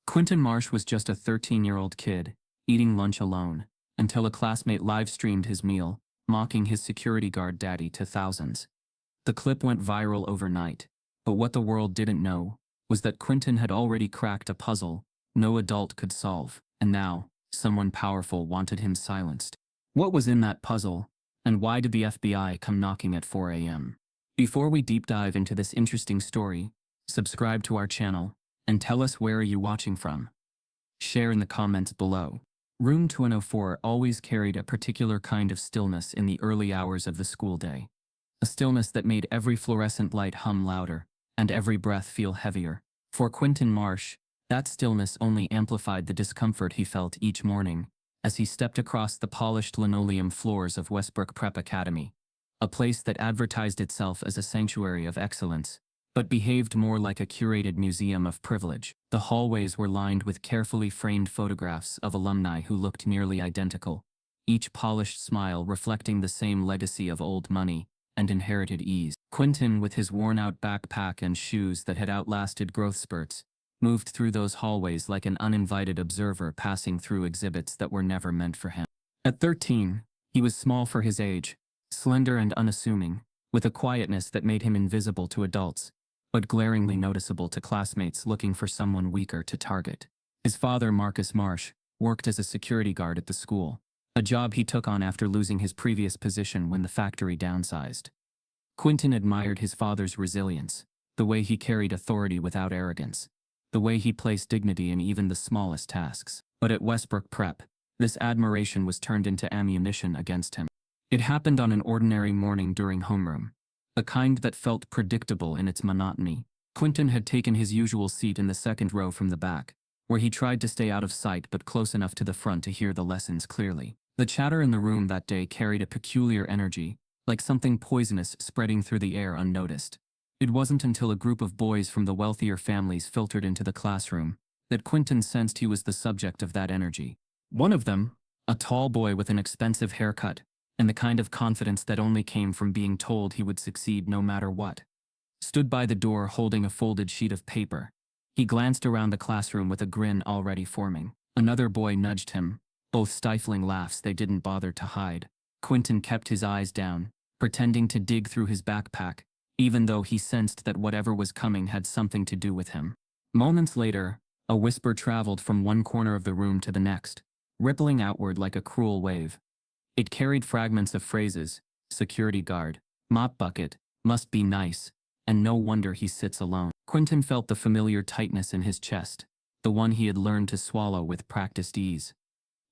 Quinton Marsh was just a 13-year-old kid, eating lunch alone, until a classmate live-streamed his meal, mocking his security guard daddy to thousands. The clip went viral overnight, but what the world didn't know was that Quinton had already cracked a puzzle no adult could solve, and now, someone powerful wanted him silenced. What was in that puzzle, and why did the FBI come knocking at 4 a.m.? Before we deep dive into this interesting story, subscribe to our channel, and tell us where are you watching from. Share in the comments below. Room 204 always carried a particular kind of stillness in the early hours of the school day. A stillness that made every fluorescent light hum louder, and every breath feel heavier. For Quinton Marsh, that stillness only amplified the discomfort he felt each morning as he stepped across the polished linoleum floors of Westbrook Prep Academy, a place that advertised itself as a sanctuary of excellence, but behaved more like a curated museum of privilege. The hallways were lined with carefully framed photographs of alumni who looked nearly identical, each polished smile reflecting the same legacy of old money and inherited ease. Quinton, with his worn-out backpack and shoes that had outlasted growth spurts, moved through those hallways like an uninvited observer passing through exhibits that were never meant for him. At 13, he was small for his age, slender and unassuming, with a quietness that made him invisible to adults, but glaringly noticeable to classmates looking for someone weaker to target. His father, Marcus Marsh, worked as a security guard at the school, a job he took on after losing his previous position when the factory downsized. Quinton admired his father's resilience, the way he carried authority without arrogance, the way he placed dignity in even the smallest tasks. But at Westbrook Prep, this admiration was turned into ammunition against him. It happened on an ordinary morning during homeroom, a kind that felt predictable in its monotony. Quinton had taken his usual seat in the second row from the back, where he tried to stay out of sight but close enough to the front to hear the lessons clearly. The chatter in the room that day carried a peculiar energy, like something poisonous spreading through the air unnoticed. It wasn't until a group of boys from the wealthier families filtered into the classroom that Quinton sensed he was the subject of that energy. One of them, a tall boy with an expensive haircut and the kind of confidence that only came from being told he would succeed no matter what, stood by the door holding a folded sheet of paper. He glanced around the classroom with a grin already forming. Another boy nudged him, both stifling laughs they didn't bother to hide. Quinton kept his eyes down, pretending to dig through his backpack, even though he sensed that whatever was coming had something to do with him. Moments later, a whisper traveled from one corner of the room to the next, rippling outward like a cruel wave. It carried fragments of phrases: security guard, mop bucket, must be nice, and no wonder he sits alone. Quinton felt the familiar tightness in his chest, the one he had learned to swallow with practiced ease.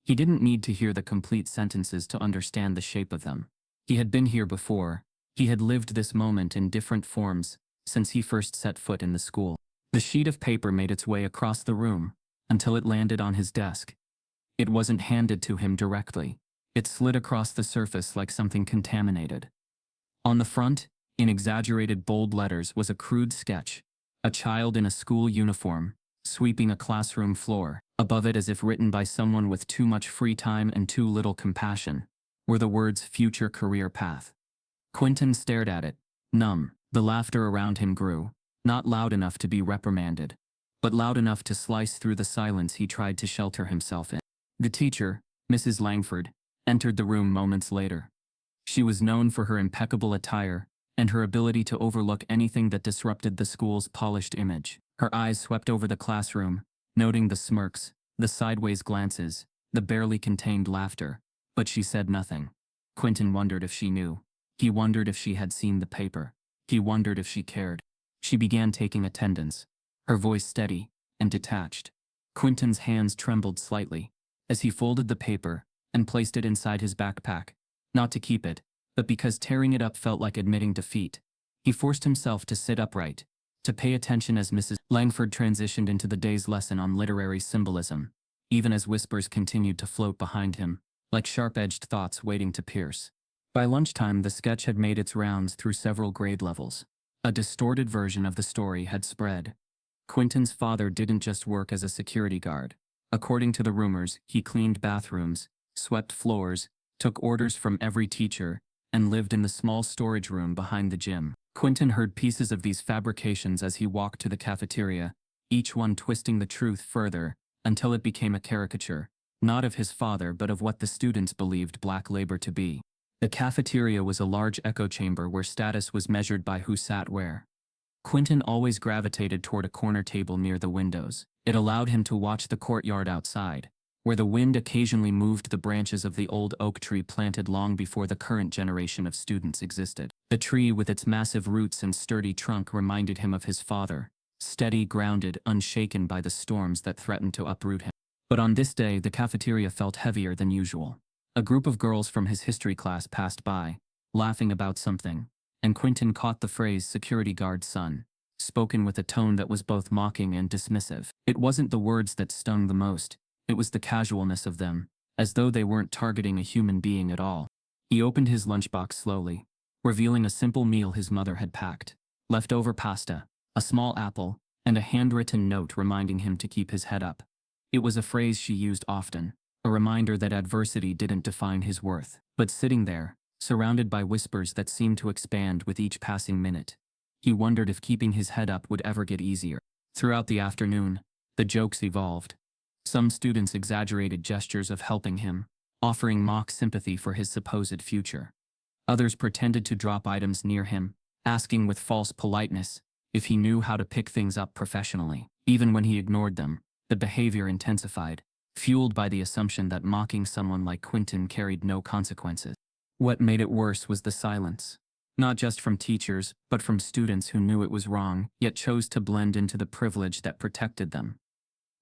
He didn't need to hear the complete sentences to understand the shape of them. He had been here before. He had lived this moment in different forms since he first set foot in the school. The sheet of paper made its way across the room until it landed on his desk. It wasn't handed to him directly. It slid across the surface like something contaminated. On the front, in exaggerated bold letters, was a crude sketch: a child in a school uniform, sweeping a classroom floor. Above it, as if written by someone with too much free time and too little compassion, were the words "future career path." Quinton stared at it, numb. The laughter around him grew, not loud enough to be reprimanded, but loud enough to slice through the silence he tried to shelter himself in. The teacher, Mrs. Langford, entered the room moments later. She was known for her impeccable attire and her ability to overlook anything that disrupted the school's polished image. Her eyes swept over the classroom, noting the smirks, the sideways glances, the barely contained laughter, but she said nothing. Quinton wondered if she knew. He wondered if she had seen the paper. He wondered if she cared. She began taking attendance, her voice steady and detached. Quinton's hands trembled slightly as he folded the paper and placed it inside his backpack, not to keep it, but because tearing it up felt like admitting defeat. He forced himself to sit upright, to pay attention as Mrs. Langford transitioned into the day's lesson on literary symbolism, even as whispers continued to float behind him, like sharp-edged thoughts waiting to pierce. By lunchtime, the sketch had made its rounds through several grade levels. A distorted version of the story had spread. Quinton's father didn't just work as a security guard. According to the rumors, he cleaned bathrooms, swept floors, took orders from every teacher, and lived in the small storage room behind the gym. Quinton heard pieces of these fabrications as he walked to the cafeteria, each one twisting the truth further, until it became a caricature, not of his father but of what the students believed black labor to be. The cafeteria was a large echo chamber where status was measured by who sat where. Quinton always gravitated toward a corner table near the windows. It allowed him to watch the courtyard outside, where the wind occasionally moved the branches of the old oak tree planted long before the current generation of students existed. The tree with its massive roots and sturdy trunk reminded him of his father, steady, grounded, unshaken by the storms that threatened to uproot him. But on this day, the cafeteria felt heavier than usual. A group of girls from his history class passed by, laughing about something, and Quinton caught the phrase "security guard son," spoken with a tone that was both mocking and dismissive. It wasn't the words that stung the most, it was the casualness of them, as though they weren't targeting a human being at all. He opened his lunchbox slowly, revealing a simple meal his mother had packed: leftover pasta, a small apple, and a handwritten note reminding him to keep his head up. It was a phrase she used often, a reminder that adversity didn't define his worth. But sitting there, surrounded by whispers that seemed to expand with each passing minute, he wondered if keeping his head up would ever get easier. Throughout the afternoon, the jokes evolved. Some students exaggerated gestures of helping him, offering mock sympathy for his supposed future. Others pretended to drop items near him, asking with false politeness if he knew how to pick things up professionally. Even when he ignored them, the behavior intensified, fueled by the assumption that mocking someone like Quinton carried no consequences. What made it worse was the silence. Not just from teachers, but from students who knew it was wrong, yet chose to blend into the privilege that protected them.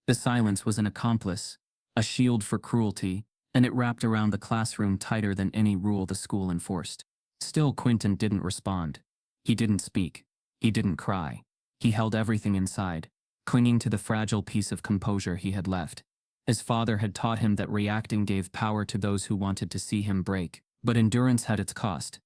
The silence was an accomplice, a shield for cruelty, and it wrapped around the classroom tighter than any rule the school enforced. Still, Quinton didn't respond. He didn't speak. He didn't cry. He held everything inside, clinging to the fragile piece of composure he had left. His father had taught him that reacting gave power to those who wanted to see him break, but endurance had its cost.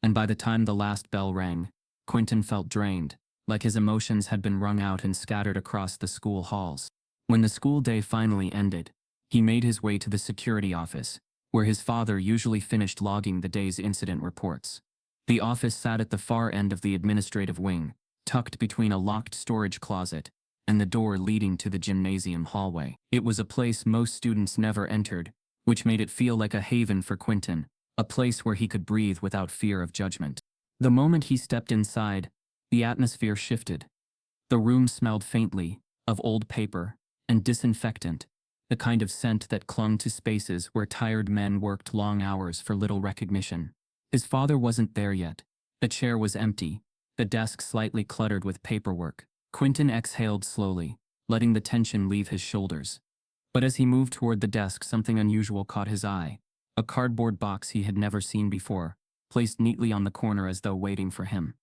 And by the time the last bell rang, Quinton felt drained, like his emotions had been wrung out and scattered across the school halls. When the school day finally ended, he made his way to the security office, where his father usually finished logging the day's incident reports. The office sat at the far end of the administrative wing, tucked between a locked storage closet and the door leading to the gymnasium hallway. It was a place most students never entered, which made it feel like a haven for Quinton, a place where he could breathe without fear of judgment. The moment he stepped inside, the atmosphere shifted. The room smelled faintly of old paper and disinfectant, the kind of scent that clung to spaces where tired men worked long hours for little recognition. His father wasn't there yet. The chair was empty, the desk slightly cluttered with paperwork. Quinton exhaled slowly, letting the tension leave his shoulders. But as he moved toward the desk, something unusual caught his eye: a cardboard box he had never seen before, placed neatly on the corner as though waiting for him.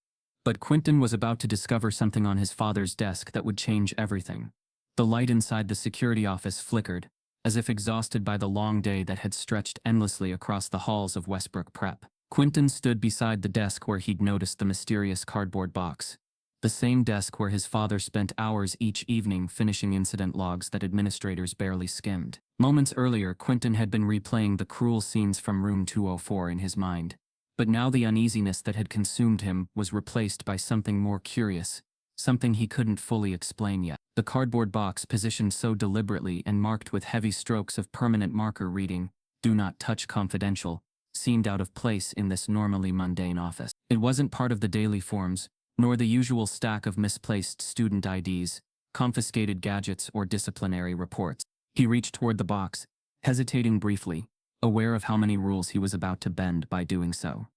But Quinton was about to discover something on his father's desk that would change everything. The light inside the security office flickered, as if exhausted by the long day that had stretched endlessly across the halls of Westbrook Prep. Quinton stood beside the desk where he'd noticed the mysterious cardboard box. The same desk where his father spent hours each evening finishing incident logs that administrators barely skimmed. Moments earlier, Quinton had been replaying the cruel scenes from room 204 in his mind. But now the uneasiness that had consumed him was replaced by something more curious, something he couldn't fully explain yet. The cardboard box, positioned so deliberately and marked with heavy strokes of permanent marker reading, "Do not touch confidential," seemed out of place in this normally mundane office. It wasn't part of the daily forms, nor the usual stack of misplaced student IDs, confiscated gadgets, or disciplinary reports. He reached toward the box, hesitating briefly, aware of how many rules he was about to bend by doing so.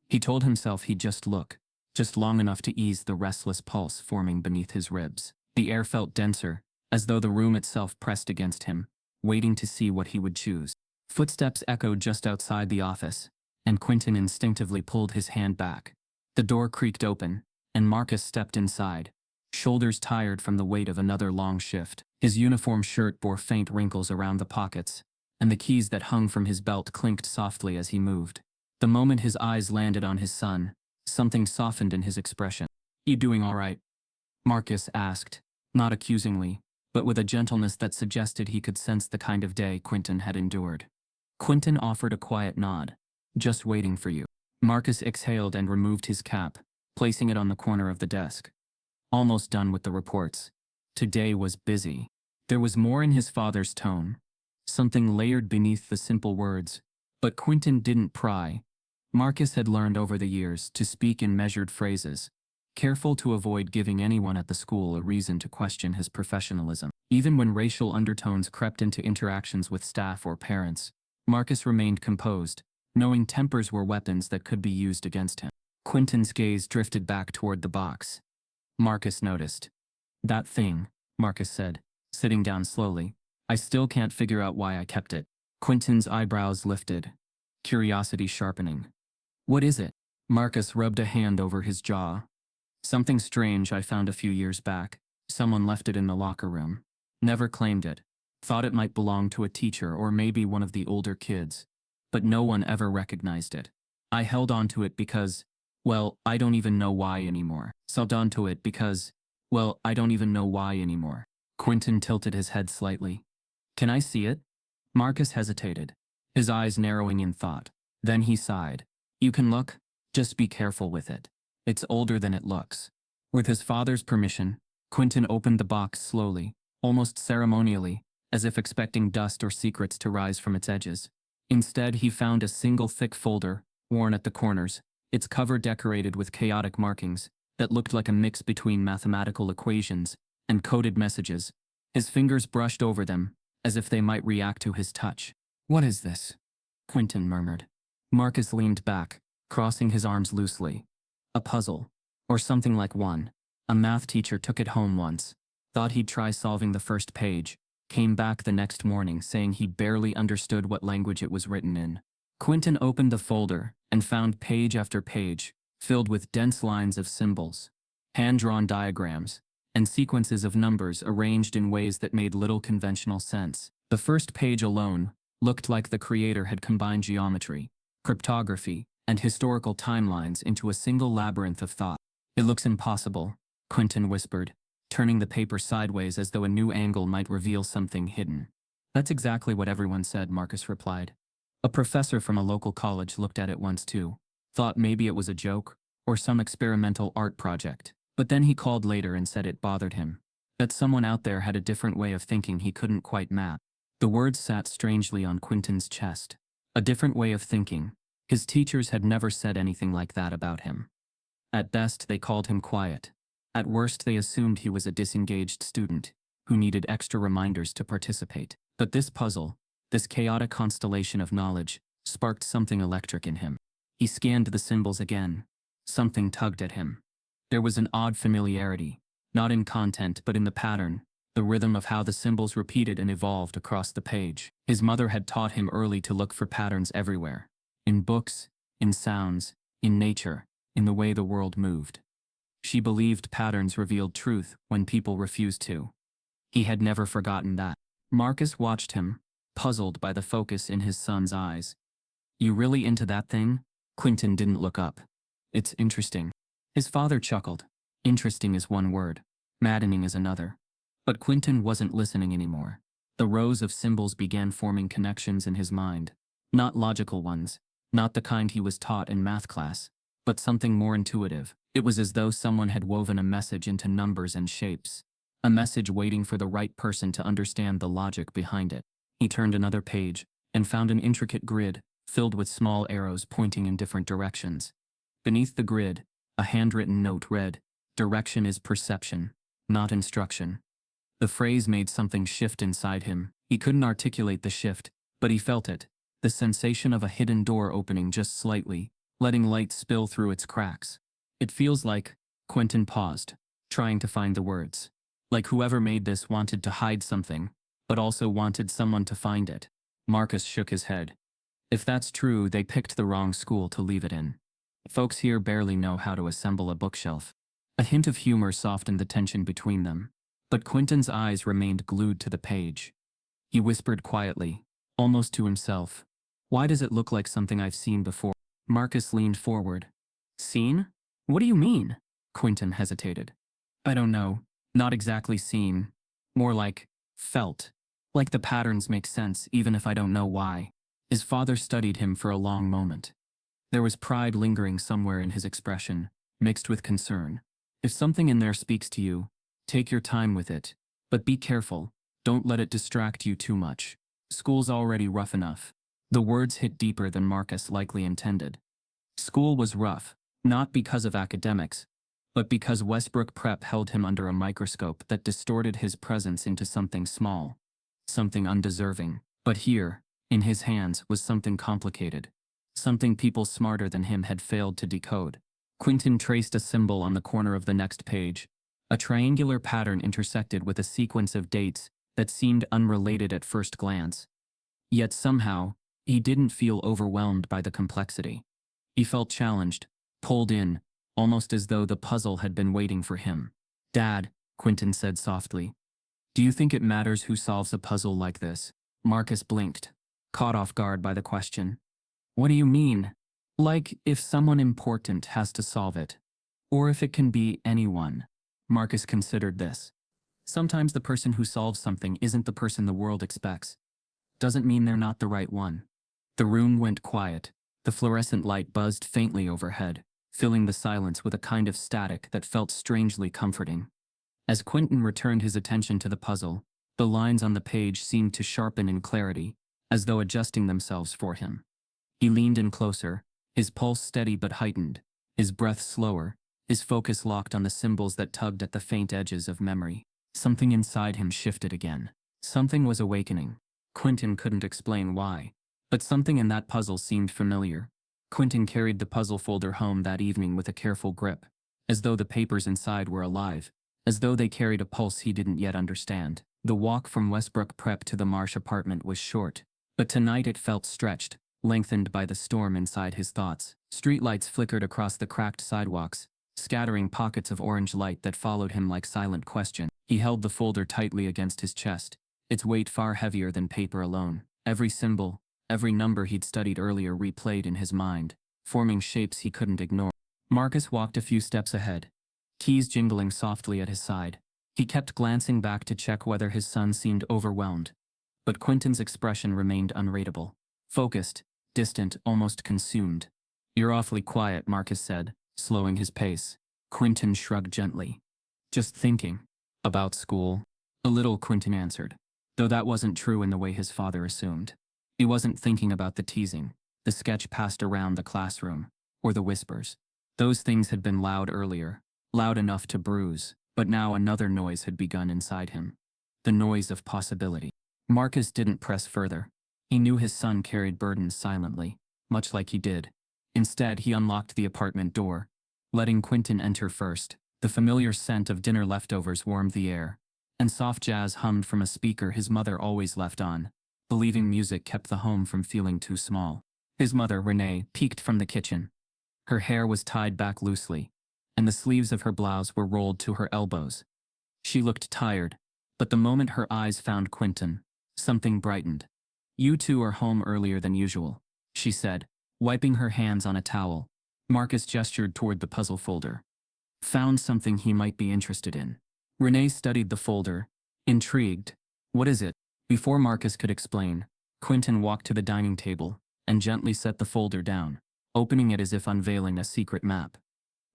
He told himself he'd just look, just long enough to ease the restless pulse forming beneath his ribs. The air felt denser, as though the room itself pressed against him, waiting to see what he would choose. Footsteps echoed just outside the office, and Quinton instinctively pulled his hand back. The door creaked open, and Marcus stepped inside, shoulders tired from the weight of another long shift. His uniform shirt bore faint wrinkles around the pockets, and the keys that hung from his belt clinked softly as he moved. The moment his eyes landed on his son, something softened in his expression. "You doing all right?" Marcus asked, not accusingly, but with a gentleness that suggested he could sense the kind of day Quinton had endured. Quinton offered a quiet nod. "Just waiting for you." Marcus exhaled and removed his cap, placing it on the corner of the desk. "Almost done with the reports. Today was busy. There was more in his father's tone, something layered beneath the simple words. But Quinton didn't pry. Marcus had learned over the years to speak in measured phrases, careful to avoid giving anyone at the school a reason to question his professionalism. Even when racial undertones crept into interactions with staff or parents, Marcus remained composed, knowing tempers were weapons that could be used against him. Quinton's gaze drifted back toward the box. Marcus noticed. "That thing," Marcus said, sitting down slowly. "I still can't figure out why I kept it." Quinton's eyebrows lifted, curiosity sharpening. "What is it?" Marcus rubbed a hand over his jaw. "Something strange I found a few years back. Someone left it in the locker room. Never claimed it. Thought it might belong to a teacher or maybe one of the older kids. But no one ever recognized it. I held on to it because, well, I don't even know why anymore. Held on to it because, well, I don't even know why anymore." Quinton tilted his head slightly. "Can I see it?" Marcus hesitated, his eyes narrowing in thought. Then he sighed. "You can look, just be careful with it. It's older than it looks." With his father's permission, Quinton opened the box slowly, almost ceremonially, as if expecting dust or secrets to rise from its edges. Instead, he found a single thick folder, worn at the corners, its cover decorated with chaotic markings that looked like a mix between mathematical equations and coded messages. His fingers brushed over them, as if they might react to his touch. "What is this?" Quinton murmured. Marcus leaned back, crossing his arms loosely. "A puzzle. Or something like one. A math teacher took it home once. Thought he'd try solving the first page. Came back the next morning saying he barely understood what language it was written in." Quinton opened the folder and found page after page, filled with dense lines of symbols, hand-drawn diagrams, and sequences of numbers arranged in ways that made little conventional sense. The first page alone looked like the creator had combined geometry, cryptography, and historical timelines into a single labyrinth of thought. "It looks impossible," Quinton whispered, turning the paper sideways as though a new angle might reveal something hidden. "That's exactly what everyone said," Marcus replied. "A professor from a local college looked at it once too. Thought maybe it was a joke, or some experimental art project. But then he called later and said it bothered him. That someone out there had a different way of thinking he couldn't quite map." The words sat strangely on Quinton's chest. A different way of thinking. His teachers had never said anything like that about him. At best, they called him quiet. At worst, they assumed he was a disengaged student who needed extra reminders to participate. But this puzzle, this chaotic constellation of knowledge, sparked something electric in him. He scanned the symbols again. Something tugged at him. There was an odd familiarity, not in content but in the pattern, the rhythm of how the symbols repeated and evolved across the page. His mother had taught him early to look for patterns everywhere. In books, in sounds, in nature, in the way the world moved. She believed patterns revealed truth when people refused to. He had never forgotten that. Marcus watched him, puzzled by the focus in his son's eyes. "You really into that thing?" Quinton didn't look up. "It's interesting." His father chuckled. Interesting is one word. Maddening is another. But Quinton wasn't listening anymore. The rows of symbols began forming connections in his mind. Not logical ones. Not the kind he was taught in math class. But something more intuitive. It was as though someone had woven a message into numbers and shapes. A message waiting for the right person to understand the logic behind it. He turned another page and found an intricate grid filled with small arrows pointing in different directions. Beneath the grid, a handwritten note read, "Direction is perception, not instruction." The phrase made something shift inside him. He couldn't articulate the shift, but he felt it. The sensation of a hidden door opening just slightly, letting light spill through its cracks. "It feels like," Quinton paused, trying to find the words. "Like whoever made this wanted to hide something, but also wanted someone to find it." Marcus shook his head. "If that's true, they picked the wrong school to leave it in. Folks here barely know how to assemble a bookshelf." A hint of humor softened the tension between them, but Quinton's eyes remained glued to the page. He whispered quietly, almost to himself, "Why does it look like something I've seen before?" Marcus leaned forward. "Seen? What do you mean?" Quinton hesitated. "I don't know. Not exactly seen. More like felt. Like the patterns make sense even if I don't know why." His father studied him for a long moment. There was pride lingering somewhere in his expression, mixed with concern. "If something in there speaks to you, take your time with it. But be careful, don't let it distract you too much. School's already rough enough. The words hit deeper than Marcus likely intended. School was rough, not because of academics, but because Westbrook Prep held him under a microscope that distorted his presence into something small, something undeserving. But here, in his hands, was something complicated, something people smarter than him had failed to decode. Quinton traced a symbol on the corner of the next page. A triangular pattern intersected with a sequence of dates that seemed unrelated at first glance. Yet somehow, he didn't feel overwhelmed by the complexity. He felt challenged, pulled in, almost as though the puzzle had been waiting for him. "Dad," Quinton said softly, "do you think it matters who solves a puzzle like this?" Marcus blinked, caught off guard by the question. "What do you mean? Like, if someone important has to solve it? Or if it can be anyone?" Marcus considered this. Sometimes the person who solves something isn't the person the world expects. Doesn't mean they're not the right one. The room went quiet. The fluorescent light buzzed faintly overhead, filling the silence with a kind of static that felt strangely comforting. As Quinton returned his attention to the puzzle, the lines on the page seemed to sharpen in clarity, as though adjusting themselves for him. He leaned in closer, his pulse steady but heightened, his breath slower, his focus locked on the symbols that tugged at the faint edges of memory. Something inside him shifted again. Something was awakening. Quinton couldn't explain why, but something in that puzzle seemed familiar. Quinton carried the puzzle folder home that evening with a careful grip, as though the papers inside were alive, as though they carried a pulse he didn't yet understand. The walk from Westbrook Prep to the Marsh apartment was short, but tonight it felt stretched, lengthened by the storm inside his thoughts. Streetlights flickered across the cracked sidewalks, scattering pockets of orange light that followed him like silent question. He held the folder tightly against his chest, its weight far heavier than paper alone. Every symbol, every number he'd studied earlier replayed in his mind, forming shapes he couldn't ignore. Marcus walked a few steps ahead, keys jingling softly at his side. He kept glancing back to check whether his son seemed overwhelmed, but Quinton's expression remained unreadable. Focused, distant, almost consumed. "You're awfully quiet," Marcus said, slowing his pace. Quinton shrugged gently. "Just thinking. About school." "A little," Quinton answered, though that wasn't true in the way his father assumed. He wasn't thinking about the teasing, the sketch passed around the classroom, or the whispers. Those things had been loud earlier, loud enough to bruise, but now another noise had begun inside him. The noise of possibility. Marcus didn't press further. He knew his son carried burdens silently, much like he did. Instead, he unlocked the apartment door, letting Quinton enter first. The familiar scent of dinner leftovers warmed the air, and soft jazz hummed from a speaker his mother always left on, believing music kept the home from feeling too small. His mother, Renee, peeked from the kitchen. Her hair was tied back loosely, and the sleeves of her blouse were rolled to her elbows. She looked tired, but the moment her eyes found Quinton, something brightened. "You two are home earlier than usual," she said, wiping her hands on a towel. Marcus gestured toward the puzzle folder. "Found something he might be interested in." Renee studied the folder, intrigued. "What is it?" Before Marcus could explain, Quinton walked to the dining table and gently set the folder down, opening it as if unveiling a secret map.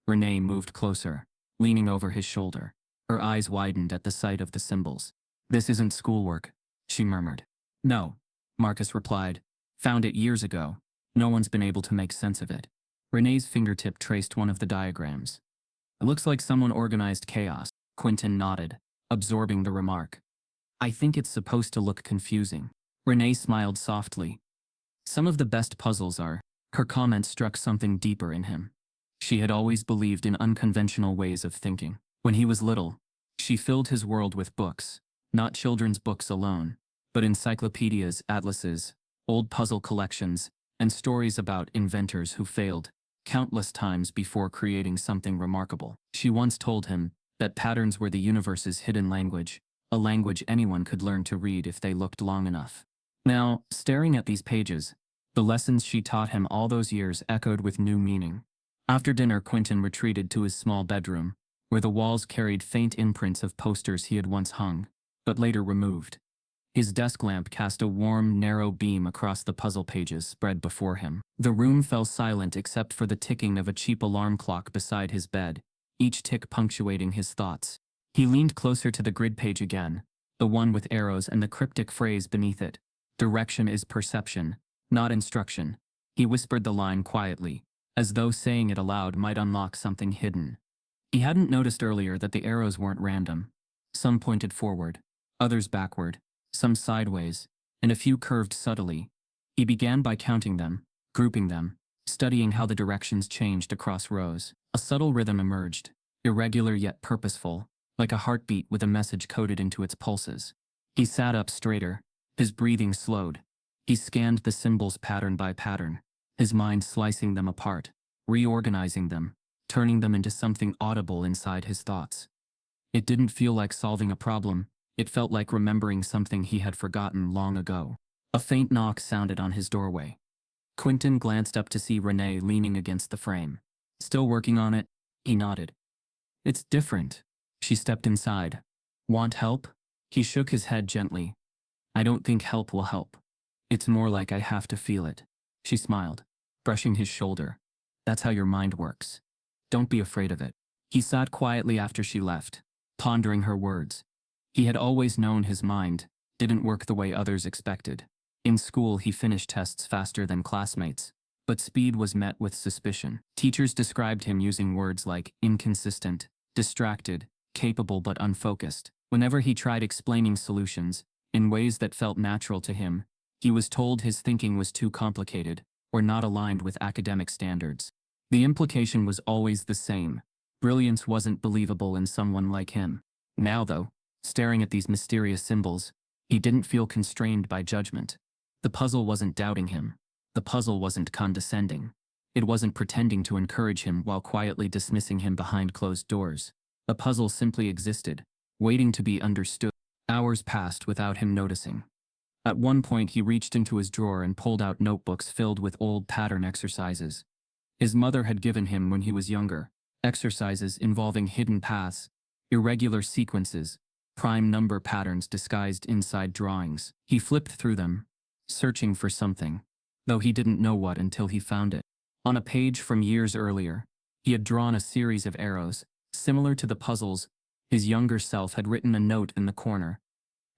Renee moved closer, leaning over his shoulder. Her eyes widened at the sight of the symbols. "This isn't schoolwork," she murmured. "No," Marcus replied. "Found it years ago. No one's been able to make sense of it." Renee's fingertip traced one of the diagrams. "It looks like someone organized chaos." Quinton nodded, absorbing the remark. "I think it's supposed to look confusing." Renee smiled softly. "Some of the best puzzles are." Her comment struck something deeper in him. She had always believed in unconventional ways of thinking. When he was little, she filled his world with books, not children's books alone, but encyclopedias, atlases, old puzzle collections, and stories about inventors who failed countless times before creating something remarkable. She once told him that patterns were the universe's hidden language, a language anyone could learn to read if they looked long enough. Now, staring at these pages, the lessons she taught him all those years echoed with new meaning. After dinner, Quinton retreated to his small bedroom, where the walls carried faint imprints of posters he had once hung, but later removed. His desk lamp cast a warm, narrow beam across the puzzle pages spread before him. The room fell silent except for the ticking of a cheap alarm clock beside his bed, each tick punctuating his thoughts. He leaned closer to the grid page again, the one with arrows and the cryptic phrase beneath it. Direction is perception, not instruction. He whispered the line quietly, as though saying it aloud might unlock something hidden. He hadn't noticed earlier that the arrows weren't random. Some pointed forward, others backward, some sideways, and a few curved subtly. He began by counting them, grouping them, studying how the directions changed across rows. A subtle rhythm emerged, irregular yet purposeful, like a heartbeat with a message coded into its pulses. He sat up straighter, his breathing slowed. He scanned the symbols pattern by pattern, his mind slicing them apart, reorganizing them, turning them into something audible inside his thoughts. It didn't feel like solving a problem, it felt like remembering something he had forgotten long ago. A faint knock sounded on his doorway. Quinton glanced up to see Renee leaning against the frame. Still working on it? He nodded. It's different. She stepped inside. Want help? He shook his head gently. I don't think help will help. It's more like I have to feel it. She smiled, brushing his shoulder. That's how your mind works. Don't be afraid of it. He sat quietly after she left, pondering her words. He had always known his mind didn't work the way others expected. In school, he finished tests faster than classmates, but speed was met with suspicion. Teachers described him using words like inconsistent, distracted, capable but unfocused. Whenever he tried explaining solutions, in ways that felt natural to him, he was told his thinking was too complicated or not aligned with academic standards. The implication was always the same. Brilliance wasn't believable in someone like him. Now, though, staring at these mysterious symbols, he didn't feel constrained by judgment. The puzzle wasn't doubting him. The puzzle wasn't condescending. It wasn't pretending to encourage him while quietly dismissing him behind closed doors. The puzzle simply existed, waiting to be understood. Hours passed without him noticing. At one point, he reached into his drawer and pulled out notebooks filled with old pattern exercises. His mother had given him when he was younger, exercises involving hidden paths, irregular sequences, prime number patterns disguised inside drawings. He flipped through them, searching for something, though he didn't know what until he found it. On a page from years earlier, he had drawn a series of arrows, similar to the puzzles. His younger self had written a note in the corner.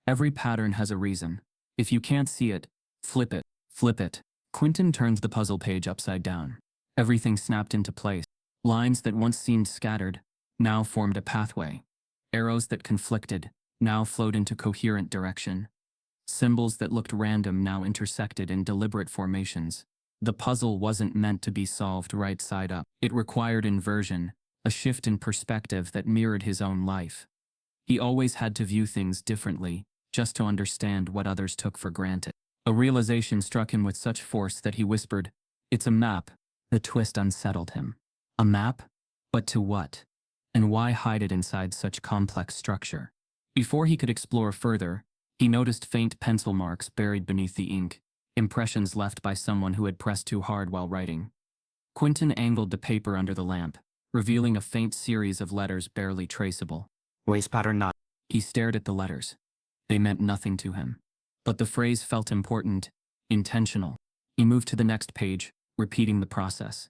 Every pattern has a reason. If you can't see it, flip it, flip it. Quinton turned the puzzle page upside down. Everything snapped into place. Lines that once seemed scattered, now formed a pathway. Arrows that conflicted, now flowed into coherent direction. Symbols that looked random now intersected in deliberate formations. The puzzle wasn't meant to be solved right side up. It required inversion, a shift in perspective that mirrored his own life. He always had to view things differently, just to understand what others took for granted. A realization struck him with such force that he whispered, "It's a map." The twist unsettled him. A map? But to what? And why hide it inside such complex structure? Before he could explore further, he noticed faint pencil marks buried beneath the ink, impressions left by someone who had pressed too hard while writing. Quinton angled the paper under the lamp, revealing a faint series of letters barely traceable. Waste pattern not. He stared at the letters. They meant nothing to him. But the phrase felt important, intentional. He moved to the next page, repeating the process.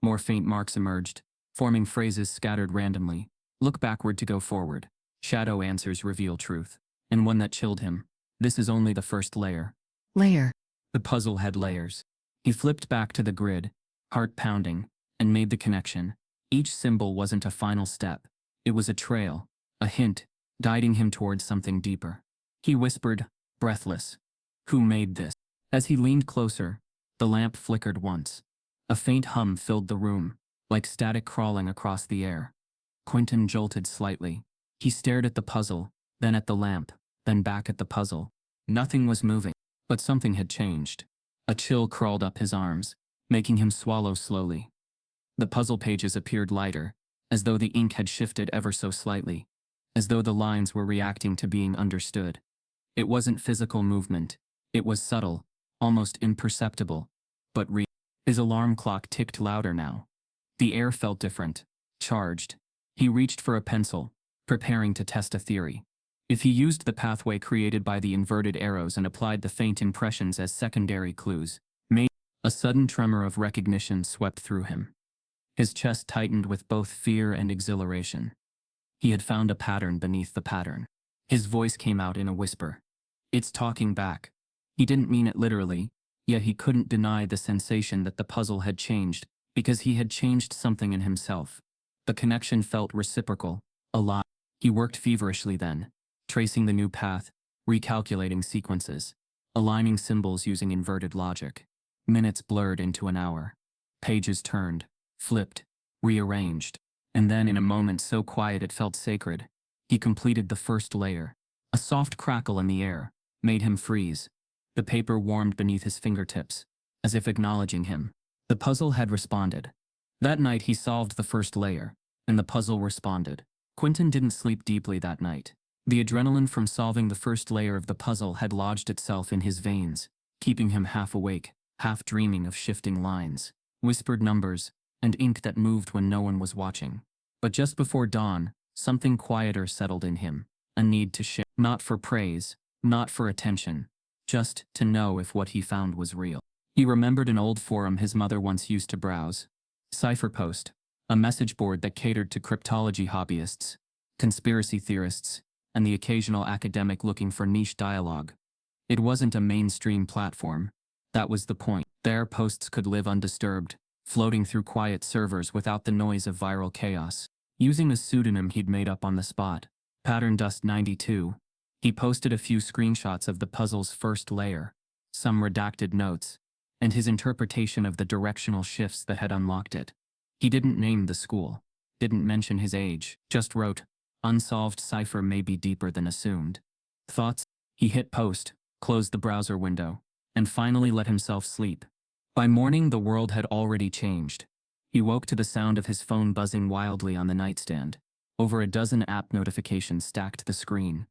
More faint marks emerged, forming phrases scattered randomly. Look backward to go forward. Shadow answers reveal truth. And one that chilled him. This is only the first layer. Layer. The puzzle had layers. He flipped back to the grid, heart pounding, and made the connection. Each symbol wasn't a final step. It was a trail, a hint, guiding him towards something deeper. He whispered, breathless, "Who made this?" As he leaned closer, the lamp flickered once. A faint hum filled the room, like static crawling across the air. Quinton jolted slightly. He stared at the puzzle, then at the lamp, then back at the puzzle. Nothing was moving, but something had changed. A chill crawled up his arms, making him swallow slowly. The puzzle pages appeared lighter, as though the ink had shifted ever so slightly, as though the lines were reacting to being understood. It wasn't physical movement. It was subtle, almost imperceptible, but real. His alarm clock ticked louder now. The air felt different, charged. He reached for a pencil, preparing to test a theory. If he used the pathway created by the inverted arrows and applied the faint impressions as secondary clues, maybe a sudden tremor of recognition swept through him. His chest tightened with both fear and exhilaration. He had found a pattern beneath the pattern. His voice came out in a whisper. It's talking back. He didn't mean it literally, yet he couldn't deny the sensation that the puzzle had changed, because he had changed something in himself. The connection felt reciprocal, alive. He worked feverishly then, tracing the new path, recalculating sequences, aligning symbols using inverted logic. Minutes blurred into an hour. Pages turned, flipped, rearranged, and then in a moment so quiet it felt sacred, he completed the first layer. A soft crackle in the air made him freeze. The paper warmed beneath his fingertips, as if acknowledging him. The puzzle had responded. That night he solved the first layer, and the puzzle responded. Quinton didn't sleep deeply that night. The adrenaline from solving the first layer of the puzzle had lodged itself in his veins, keeping him half awake, half dreaming of shifting lines, whispered numbers, and ink that moved when no one was watching. But just before dawn, something quieter settled in him, a need to share. Not for praise, not for attention, just to know if what he found was real. He remembered an old forum his mother once used to browse. Cypherpost, a message board that catered to cryptology hobbyists, conspiracy theorists, and the occasional academic looking for niche dialogue. It wasn't a mainstream platform. That was the point. There posts could live undisturbed, floating through quiet servers without the noise of viral chaos. Using a pseudonym he'd made up on the spot, Pattern Dust 92, he posted a few screenshots of the puzzle's first layer, some redacted notes, and his interpretation of the directional shifts that had unlocked it. He didn't name the school, didn't mention his age, just wrote, "Unsolved cipher may be deeper than assumed." Thoughts? He hit post, closed the browser window, and finally let himself sleep. By morning the world had already changed. He woke to the sound of his phone buzzing wildly on the nightstand. Over a dozen app notifications stacked the screen.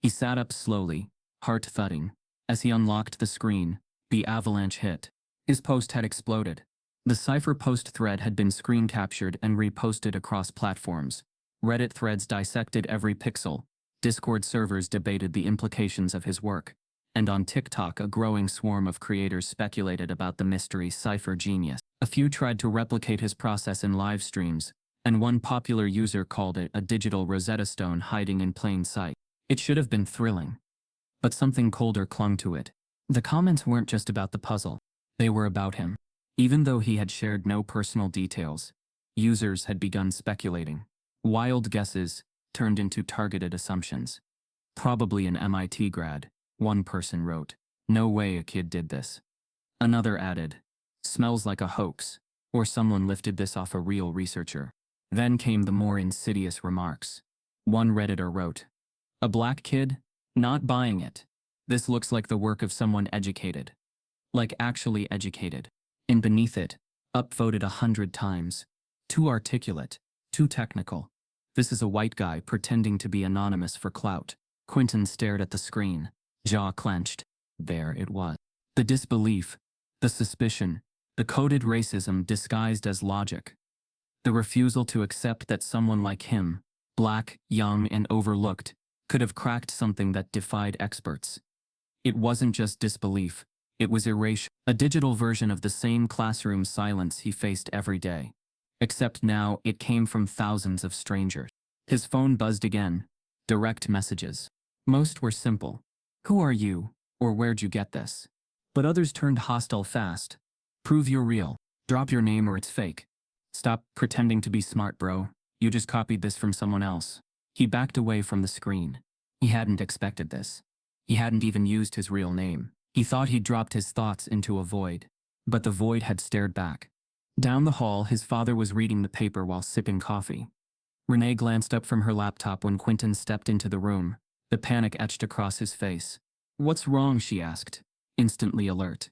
He sat up slowly, heart thudding. As he unlocked the screen, the avalanche hit. His post had exploded. The cipher post thread had been screen captured and reposted across platforms. Reddit threads dissected every pixel. Discord servers debated the implications of his work. And on TikTok a growing swarm of creators speculated about the mystery cipher genius. A few tried to replicate his process in live streams, and one popular user called it a digital Rosetta Stone hiding in plain sight. It should have been thrilling. But something colder clung to it. The comments weren't just about the puzzle. They were about him. Even though he had shared no personal details, users had begun speculating. Wild guesses turned into targeted assumptions. Probably an MIT grad, one person wrote. No way a kid did this. Another added, smells like a hoax, or someone lifted this off a real researcher. Then came the more insidious remarks. One Redditor wrote, a black kid? Not buying it. This looks like the work of someone educated. Like actually educated. And beneath it, upvoted 100 times. Too articulate, too technical. This is a white guy pretending to be anonymous for clout. Quinton stared at the screen, jaw clenched. There it was. The disbelief, the suspicion, the coded racism disguised as logic. The refusal to accept that someone like him, black, young, and overlooked, could have cracked something that defied experts. It wasn't just disbelief, it was erasure, a digital version of the same classroom silence he faced every day. Except now it came from thousands of strangers. His phone buzzed again. Direct messages. Most were simple. Who are you? Or where'd you get this? But others turned hostile fast. Prove you're real. Drop your name or it's fake. Stop pretending to be smart, bro. You just copied this from someone else. He backed away from the screen. He hadn't expected this. He hadn't even used his real name. He thought he'd dropped his thoughts into a void. But the void had stared back. Down the hall, his father was reading the paper while sipping coffee. Renee glanced up from her laptop when Quinton stepped into the room. The panic etched across his face. What's wrong? She asked, instantly alert.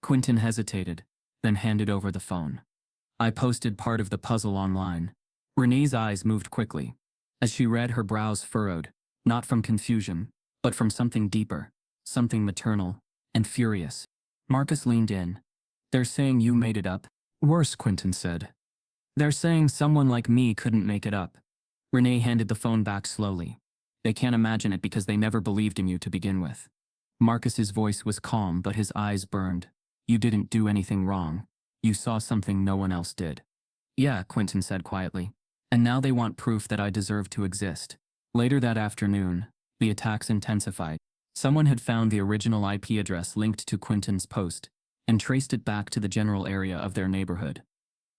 Quinton hesitated, then handed over the phone. I posted part of the puzzle online. Renee's eyes moved quickly. As she read, her brows furrowed, not from confusion, but from something deeper, something maternal and furious. Marcus leaned in. They're saying you made it up? Worse, Quinton said. They're saying someone like me couldn't make it up. Renee handed the phone back slowly. They can't imagine it because they never believed in you to begin with. Marcus's voice was calm, but his eyes burned. You didn't do anything wrong. You saw something no one else did. Yeah, Quinton said quietly. And now they want proof that I deserve to exist. Later that afternoon, The attacks intensified. Someone had found the original IP address linked to Quinton's post and traced it back to the general area of their neighborhood.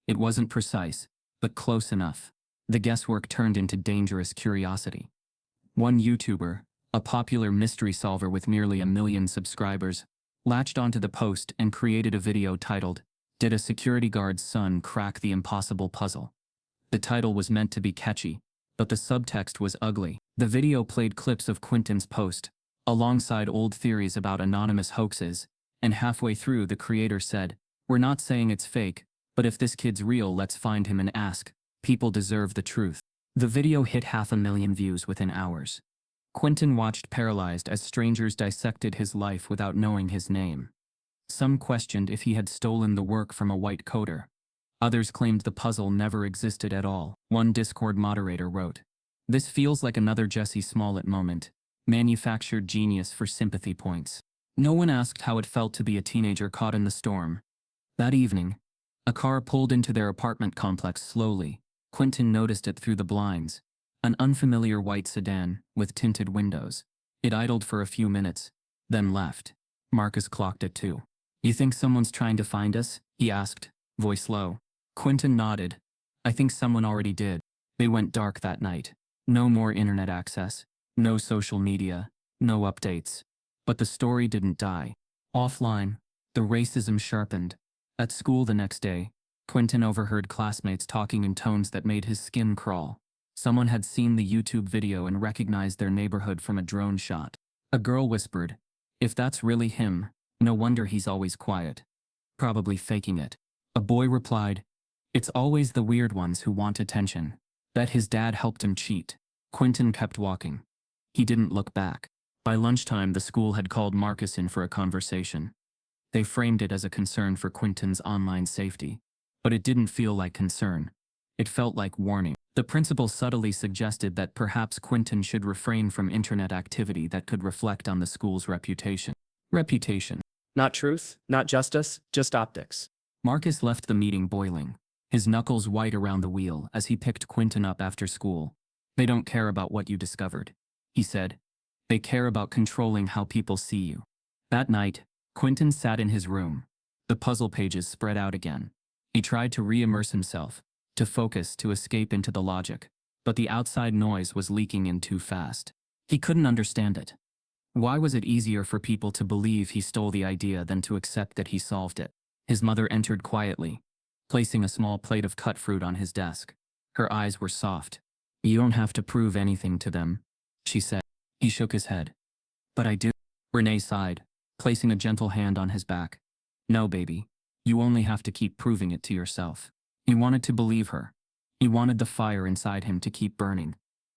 It wasn't precise, but close enough. The guesswork turned into dangerous curiosity. One YouTuber, a popular mystery solver with nearly 1 million subscribers, latched onto the post and created a video titled, "Did a security guard's son crack the impossible puzzle?" The title was meant to be catchy, but the subtext was ugly. The video played clips of Quinton's post, alongside old theories about anonymous hoaxes, and halfway through the creator said, "We're not saying it's fake, but if this kid's real, let's find him and ask. People deserve the truth." The video hit 500,000 views within hours. Quinton watched paralyzed as strangers dissected his life without knowing his name. Some questioned if he had stolen the work from a white coder. Others claimed the puzzle never existed at all. One Discord moderator wrote, "This feels like another Jussie Smollett moment, manufactured genius for sympathy points." No one asked how it felt to be a teenager caught in the storm. That evening, a car pulled into their apartment complex slowly. Quinton noticed it through the blinds. An unfamiliar white sedan, with tinted windows. It idled for a few minutes, then left. Marcus clocked it too. "You think someone's trying to find us?" he asked, voice low. Quinton nodded. "I think someone already did." They went dark that night. No more internet access. No social media. No updates. But the story didn't die. Offline, the racism sharpened. At school the next day, Quinton overheard classmates talking in tones that made his skin crawl. Someone had seen the YouTube video and recognized their neighborhood from a drone shot. A girl whispered, "If that's really him, no wonder he's always quiet. Probably faking it." A boy replied, "It's always the weird ones who want attention. Bet his dad helped him cheat." Quinton kept walking. He didn't look back. By lunchtime, the school had called Marcus in for a conversation. They framed it as a concern for Quinton's online safety. But it didn't feel like concern. It felt like warning. The principal subtly suggested that perhaps Quinton should refrain from internet activity that could reflect on the school's reputation. Reputation. Not truth, not justice, just optics. Marcus left the meeting boiling, his knuckles white around the wheel as he picked Quinton up after school. "They don't care about what you discovered," he said. "They care about controlling how people see you." That night, Quinton sat in his room. The puzzle pages spread out again. He tried to re-immerse himself, to focus, to escape into the logic, but the outside noise was leaking in too fast. He couldn't understand it. Why was it easier for people to believe he stole the idea than to accept that he solved it? His mother entered quietly, placing a small plate of cut fruit on his desk. Her eyes were soft. "You don't have to prove anything to them," she said. He shook his head. "But I do." Renee sighed, placing a gentle hand on his back. "No, baby. You only have to keep proving it to yourself." He wanted to believe her. He wanted the fire inside him to keep burning.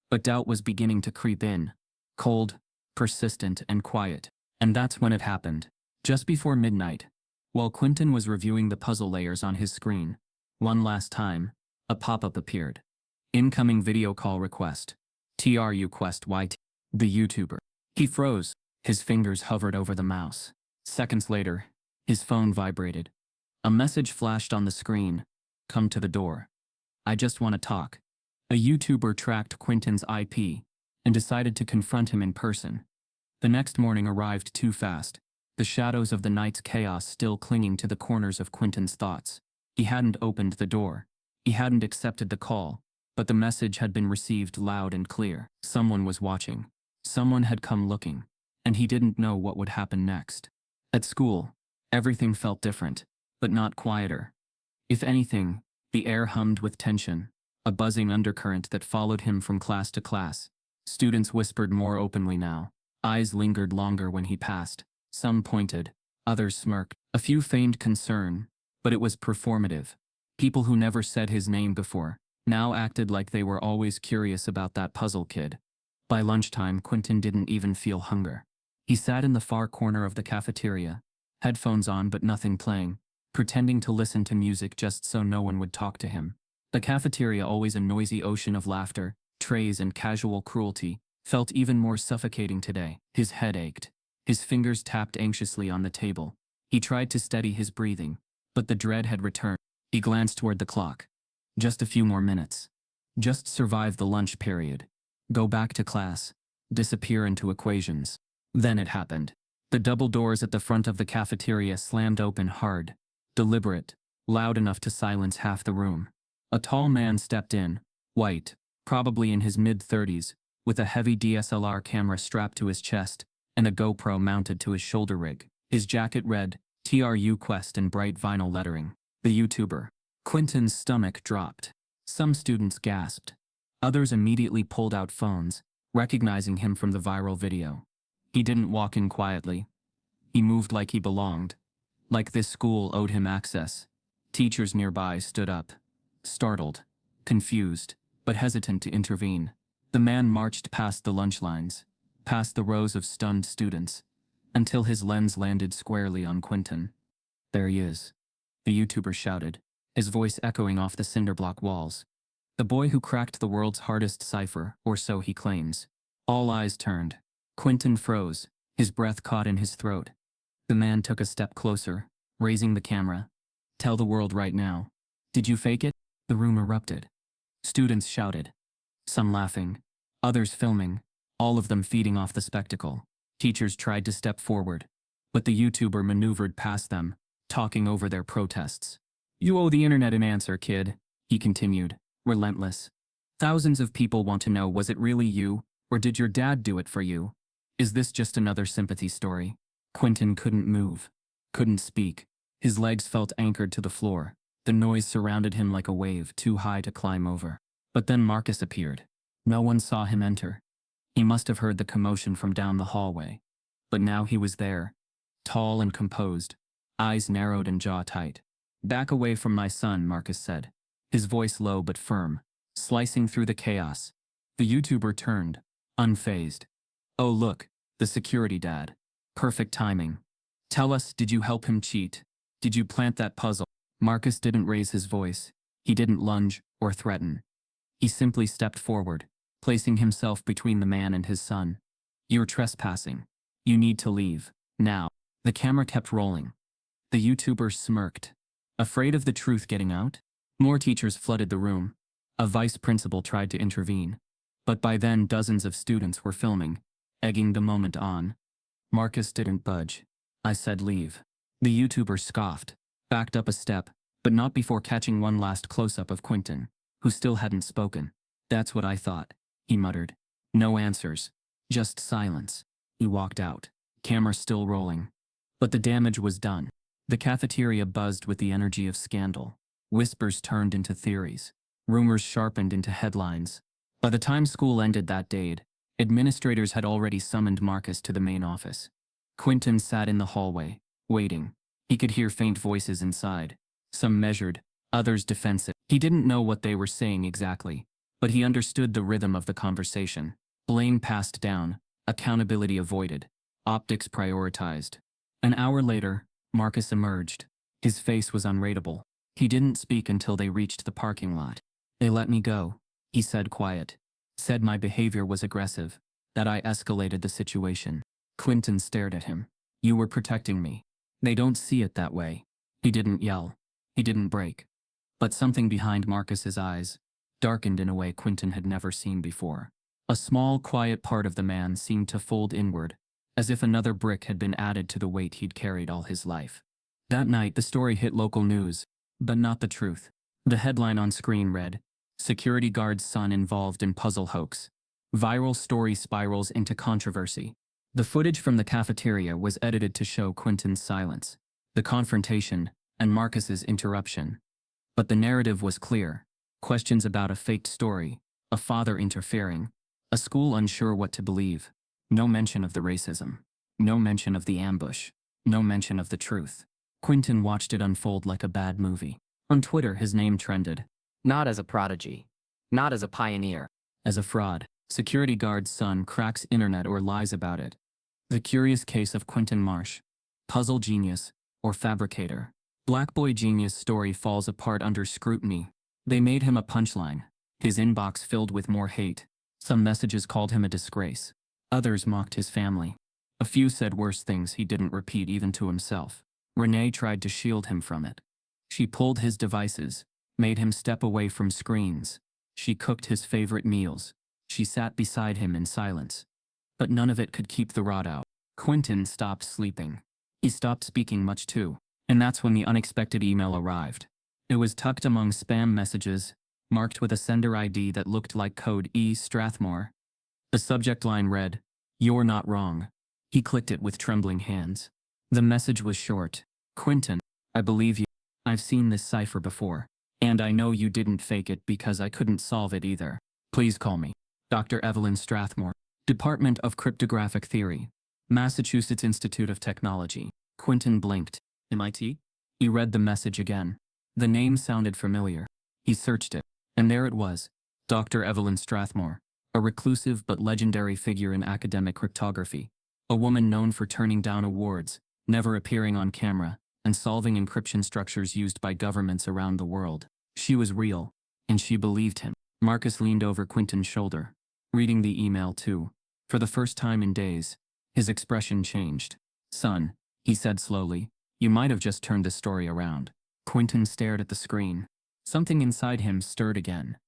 But doubt was beginning to creep in. Cold, persistent, and quiet. And that's when it happened. Just before midnight, while Quinton was reviewing the puzzle layers on his screen, one last time, a pop-up appeared. "Incoming video call request. TRU Quest YT." The YouTuber. He froze. His fingers hovered over the mouse. Seconds later, his phone vibrated. A message flashed on the screen. "Come to the door. I just want to talk." A YouTuber tracked Quinton's IP and decided to confront him in person. The next morning arrived too fast, the shadows of the night's chaos still clinging to the corners of Quinton's thoughts. He hadn't opened the door. He hadn't accepted the call, but the message had been received loud and clear. Someone was watching. Someone had come looking, and he didn't know what would happen next. At school, everything felt different, but not quieter. If anything, the air hummed with tension, a buzzing undercurrent that followed him from class to class. Students whispered more openly now. Eyes lingered longer when he passed. Some pointed, others smirked. A few feigned concern, but it was performative. People who never said his name before now acted like they were always curious about that puzzle kid. By lunchtime, Quinton didn't even feel hunger. He sat in the far corner of the cafeteria, headphones on but nothing playing, pretending to listen to music just so no one would talk to him. The cafeteria, always a noisy ocean of laughter, trays and casual cruelty, felt even more suffocating today. His head ached. His fingers tapped anxiously on the table. He tried to steady his breathing, but the dread had returned. He glanced toward the clock. Just a few more minutes. Just survive the lunch period. Go back to class. disappear into equations. Then it happened. The double doors at the front of the cafeteria slammed open hard, deliberate, loud enough to silence half the room. A tall man stepped in, white, probably in his mid-30s, with a heavy DSLR camera strapped to his chest and a GoPro mounted to his shoulder rig. His jacket read, TRU Quest in bright vinyl lettering. The YouTuber. Quinton's stomach dropped. Some students gasped. Others immediately pulled out phones, recognizing him from the viral video. He didn't walk in quietly. He moved like he belonged. Like this school owed him access. Teachers nearby stood up, startled, confused, but hesitant to intervene. The man marched past the lunch lines, past the rows of stunned students, until his lens landed squarely on Quinton. There he is, the YouTuber shouted, his voice echoing off the cinderblock walls. The boy who cracked the world's hardest cipher, or so he claims. All eyes turned. Quinton froze, his breath caught in his throat. The man took a step closer, raising the camera. Tell the world right now. Did you fake it? The room erupted. Students shouted. Some laughing, others filming, all of them feeding off the spectacle. Teachers tried to step forward, but the YouTuber maneuvered past them, talking over their protests. You owe the internet an answer, kid, he continued, relentless. Thousands of people want to know, was it really you, or did your dad do it for you? Is this just another sympathy story? Quinton couldn't move, couldn't speak. His legs felt anchored to the floor. The noise surrounded him like a wave too high to climb over. But then Marcus appeared. No one saw him enter. He must have heard the commotion from down the hallway. But now he was there, tall and composed, eyes narrowed and jaw tight. Back away from my son, Marcus said, his voice low but firm, slicing through the chaos. The YouTuber turned, unfazed. Oh look, the security dad. Perfect timing. Tell us, did you help him cheat? Did you plant that puzzle? Marcus didn't raise his voice. He didn't lunge or threaten. He simply stepped forward, placing himself between the man and his son. You're trespassing. You need to leave, now. The camera kept rolling. The YouTuber smirked. Afraid of the truth getting out? More teachers flooded the room. A vice principal tried to intervene. But by then dozens of students were filming, egging the moment on. Marcus didn't budge. I said leave. The YouTuber scoffed, backed up a step, but not before catching one last close-up of Quinton, who still hadn't spoken. That's what I thought, he muttered. No answers. Just silence. He walked out, camera still rolling. But the damage was done. The cafeteria buzzed with the energy of scandal. Whispers turned into theories. Rumors sharpened into headlines. By the time school ended that day, administrators had already summoned Marcus to the main office. Quinton sat in the hallway, waiting. He could hear faint voices inside, some measured, others defensive. He didn't know what they were saying exactly, but he understood the rhythm of the conversation. Blame passed down, accountability avoided, optics prioritized. An hour later, Marcus emerged. His face was unreadable. He didn't speak until they reached the parking lot. They let me go, he said quiet. Said my behavior was aggressive, that I escalated the situation. Quinton stared at him. You were protecting me. They don't see it that way. He didn't yell. He didn't break. But something behind Marcus's eyes darkened in a way Quinton had never seen before. A small, quiet part of the man seemed to fold inward, as if another brick had been added to the weight he'd carried all his life. That night, the story hit local news, but not the truth. The headline on screen read, Security guard's son involved in puzzle hoax. Viral story spirals into controversy. The footage from the cafeteria was edited to show Quinton's silence, the confrontation, and Marcus's interruption. But the narrative was clear. Questions about a faked story, a father interfering, a school unsure what to believe. No mention of the racism. No mention of the ambush. No mention of the truth. Quinton watched it unfold like a bad movie. On Twitter, his name trended. Not as a prodigy. Not as a pioneer. As a fraud. Security guard's son cracks internet or lies about it. The curious case of Quinton Marsh. Puzzle genius, or fabricator. Black boy genius story falls apart under scrutiny. They made him a punchline. His inbox filled with more hate. Some messages called him a disgrace. Others mocked his family. A few said worse things he didn't repeat even to himself. Renee tried to shield him from it. She pulled his devices, made him step away from screens. She cooked his favorite meals. She sat beside him in silence. but none of it could keep the rot out. Quinton stopped sleeping. He stopped speaking much too. And that's when the unexpected email arrived. It was tucked among spam messages, marked with a sender ID that looked like code E. Strathmore. The subject line read, "You're not wrong." He clicked it with trembling hands. The message was short. "Quinton, I believe you. I've seen this cipher before. And I know you didn't fake it because I couldn't solve it either. Please call me Dr. Evelyn Strathmore, Department of Cryptographic Theory, Massachusetts Institute of Technology." Quinton blinked. MIT? He read the message again. The name sounded familiar. He searched it, and there it was, Dr. Evelyn Strathmore, a reclusive but legendary figure in academic cryptography, a woman known for turning down awards, never appearing on camera, and solving encryption structures used by governments around the world. She was real, and she believed him. Marcus leaned over Quinton's shoulder, reading the email too. For the first time in days, his expression changed. "Son," he said slowly, "you might have just turned the story around." Quinton stared at the screen. Something inside him stirred again.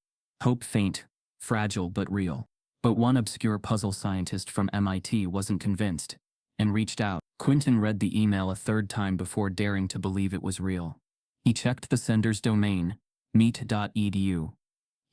Hope faint, fragile but real. But one obscure puzzle scientist from MIT wasn't convinced, and reached out. Quinton read the email a third time before daring to believe it was real. He checked the sender's domain, meet.edu.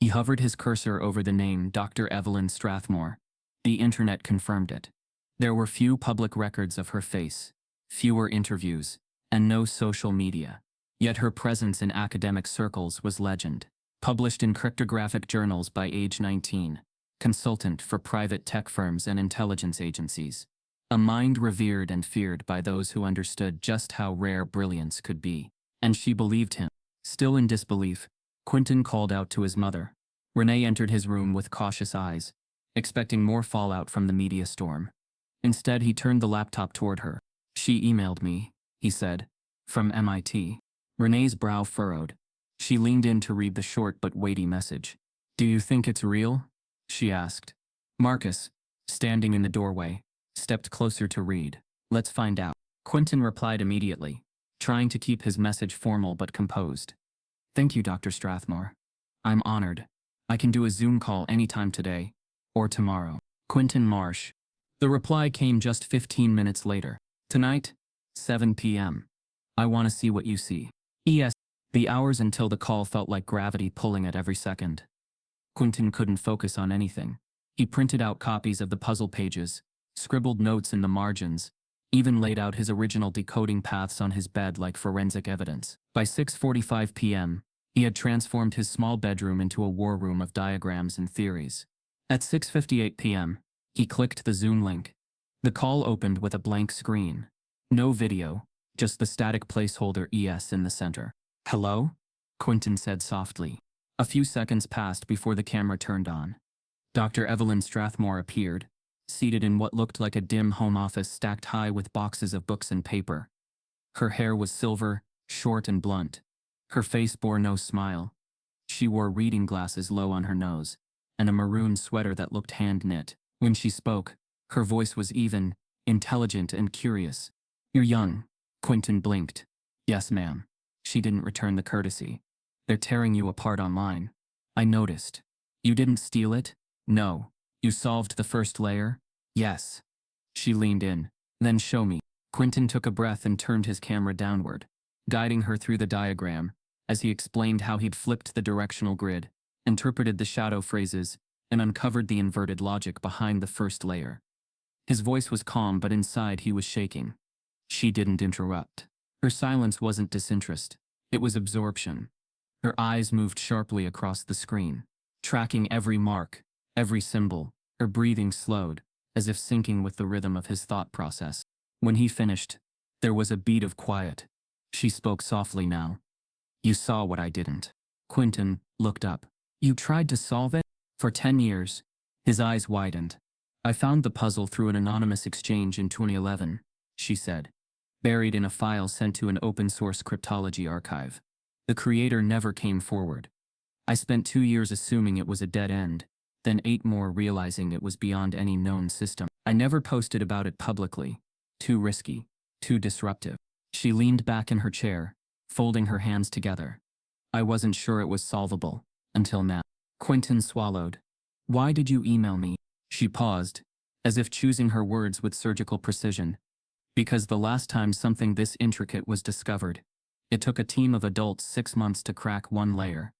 He hovered his cursor over the name Dr. Evelyn Strathmore. The internet confirmed it. There were few public records of her face, fewer interviews, and no social media. Yet her presence in academic circles was legend. Published in cryptographic journals by age 19, consultant for private tech firms and intelligence agencies. A mind revered and feared by those who understood just how rare brilliance could be. And she believed him. Still in disbelief, Quinton called out to his mother. Renee entered his room with cautious eyes, expecting more fallout from the media storm. Instead, he turned the laptop toward her. "She emailed me," he said, "from MIT." Renee's brow furrowed. She leaned in to read the short but weighty message. "Do you think it's real?" she asked. Marcus, standing in the doorway, stepped closer to read. "Let's find out." Quinton replied immediately, trying to keep his message formal but composed. "Thank you, Dr. Strathmore. I'm honored. I can do a Zoom call anytime today, or tomorrow. Quinton Marsh." The reply came just 15 minutes later. "Tonight, 7 p.m. I want to see what you see. E.S." The hours until the call felt like gravity pulling at every second. Quinton couldn't focus on anything. He printed out copies of the puzzle pages, scribbled notes in the margins, even laid out his original decoding paths on his bed like forensic evidence. By 6:45 p.m., he had transformed his small bedroom into a war room of diagrams and theories. At 6:58 p.m., he clicked the Zoom link. The call opened with a blank screen. No video, just the static placeholder ES in the center. "Hello?" Quinton said softly. A few seconds passed before the camera turned on. Dr. Evelyn Strathmore appeared, seated in what looked like a dim home office stacked high with boxes of books and paper. Her hair was silver, short and blunt. Her face bore no smile. She wore reading glasses low on her nose, and a maroon sweater that looked hand-knit. When she spoke, her voice was even, intelligent and curious. "You're young." Quinton blinked. "Yes, ma'am." She didn't return the courtesy. "They're tearing you apart online. I noticed. You didn't steal it?" "No." "You solved the first layer?" "Yes." She leaned in. "Then show me." Quinton took a breath and turned his camera downward, guiding her through the diagram, as he explained how he'd flipped the directional grid, interpreted the shadow phrases, and uncovered the inverted logic behind the first layer. His voice was calm, but inside he was shaking. She didn't interrupt. Her silence wasn't disinterest. It was absorption. Her eyes moved sharply across the screen, tracking every mark, every symbol. Her breathing slowed, as if syncing with the rhythm of his thought process. When he finished, there was a beat of quiet. She spoke softly now. "You saw what I didn't." Quinton looked up. "You tried to solve it?" "For 10 years. His eyes widened. "I found the puzzle through an anonymous exchange in 2011, she said, buried in a file sent to an open-source cryptology archive. The creator never came forward. I spent 2 years assuming it was a dead end, then 8 more realizing it was beyond any known system. I never posted about it publicly. Too risky, too disruptive." She leaned back in her chair, folding her hands together. "I wasn't sure it was solvable, until now." Quinton swallowed. "Why did you email me?" She paused, as if choosing her words with surgical precision. Because the last time something this intricate was discovered, it took a team of adults 6 months to crack one layer.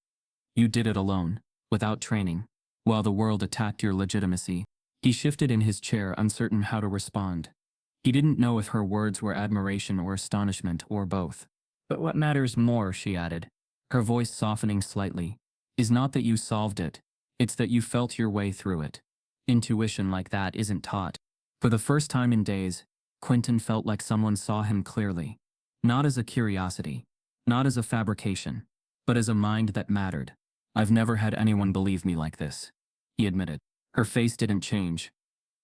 You did it alone, without training, while the world attacked your legitimacy. He shifted in his chair, uncertain how to respond. He didn't know if her words were admiration or astonishment or both. But what matters more, she added, her voice softening slightly, is not that you solved it, it's that you felt your way through it. Intuition like that isn't taught. For the first time in days, Quinton felt like someone saw him clearly. Not as a curiosity, not as a fabrication, but as a mind that mattered. I've never had anyone believe me like this, he admitted. Her face didn't change.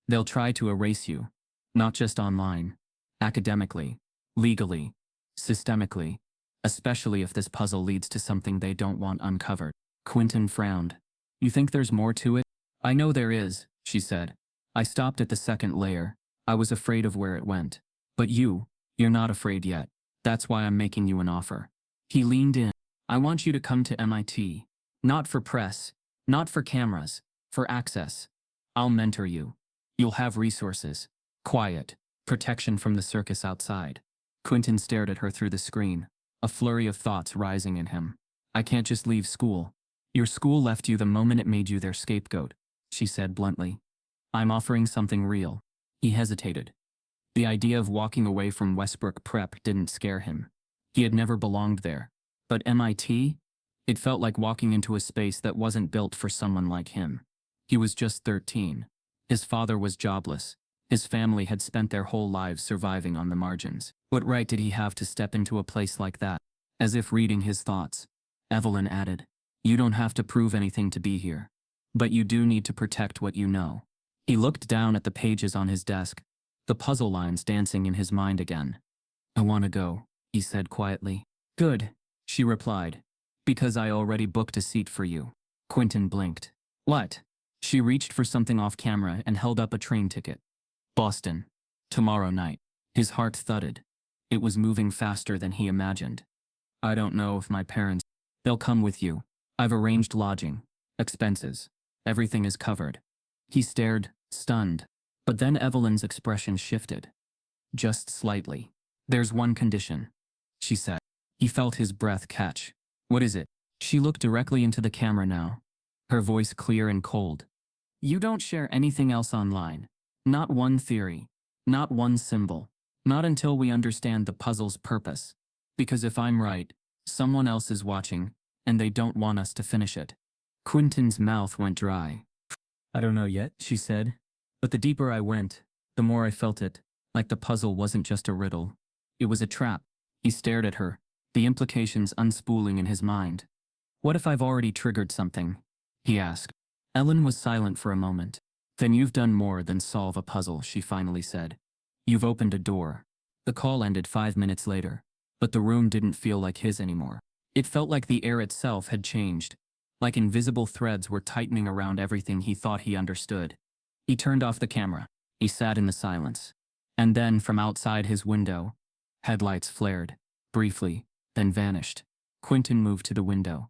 They'll try to erase you, not just online, academically, legally, systemically, especially if this puzzle leads to something they don't want uncovered. Quinton frowned. You think there's more to it? I know there is, she said. I stopped at the second layer. I was afraid of where it went. But you're not afraid yet. That's why I'm making you an offer. He leaned in. I want you to come to MIT. Not for press, not for cameras, for access. I'll mentor you. You'll have resources, quiet, protection from the circus outside. Quinton stared at her through the screen, a flurry of thoughts rising in him. I can't just leave school. Your school left you the moment it made you their scapegoat, she said bluntly. I'm offering something real. He hesitated. The idea of walking away from Westbrook Prep didn't scare him. He had never belonged there. But MIT? It felt like walking into a space that wasn't built for someone like him. He was just 13. His father was jobless. His family had spent their whole lives surviving on the margins. What right did he have to step into a place like that? As if reading his thoughts, Evelyn added, You don't have to prove anything to be here. But you do need to protect what you know. He looked down at the pages on his desk, the puzzle lines dancing in his mind again. I want to go, he said quietly. Good, she replied. Because I already booked a seat for you. Quinton blinked. What? She reached for something off camera and held up a train ticket. Boston. Tomorrow night. His heart thudded. It was moving faster than he imagined. I don't know if my parents... They'll come with you. I've arranged lodging. Expenses. Everything is covered. He stared, stunned. But then Evelyn's expression shifted. Just slightly. There's one condition, she said. He felt his breath catch. What is it? She looked directly into the camera now, her voice clear and cold. You don't share anything else online. Not one theory. Not one symbol. Not until we understand the puzzle's purpose. Because if I'm right, someone else is watching, and they don't want us to finish it. Quinton's mouth went dry. I don't know yet, she said. But the deeper I went, the more I felt it, like the puzzle wasn't just a riddle. It was a trap. He stared at her, the implications unspooling in his mind. What if I've already triggered something? He asked. Ellen was silent for a moment. Then you've done more than solve a puzzle, she finally said. You've opened a door. The call ended 5 minutes later, but the room didn't feel like his anymore. It felt like the air itself had changed, like invisible threads were tightening around everything he thought he understood. He turned off the camera. He sat in the silence. And then, from outside his window, headlights flared, briefly, then vanished. Quinton moved to the window.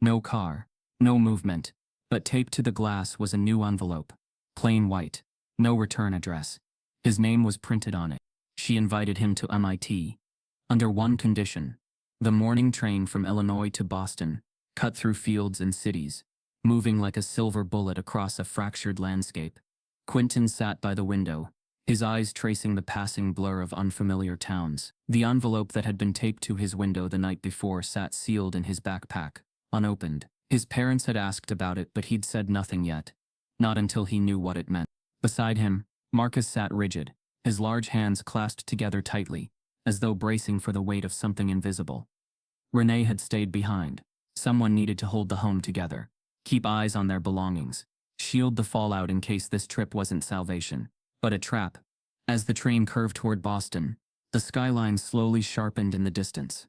No car, no movement, but taped to the glass was a new envelope. Plain white, no return address. His name was printed on it. She invited him to MIT. Under one condition. The morning train from Illinois to Boston, cut through fields and cities, moving like a silver bullet across a fractured landscape. Quinton sat by the window, his eyes tracing the passing blur of unfamiliar towns. The envelope that had been taped to his window the night before sat sealed in his backpack, unopened. His parents had asked about it, but he'd said nothing yet. Not until he knew what it meant. Beside him, Marcus sat rigid, his large hands clasped together tightly, as though bracing for the weight of something invisible. Renee had stayed behind. Someone needed to hold the home together, keep eyes on their belongings, shield the fallout in case this trip wasn't salvation, but a trap. As the train curved toward Boston, the skyline slowly sharpened in the distance.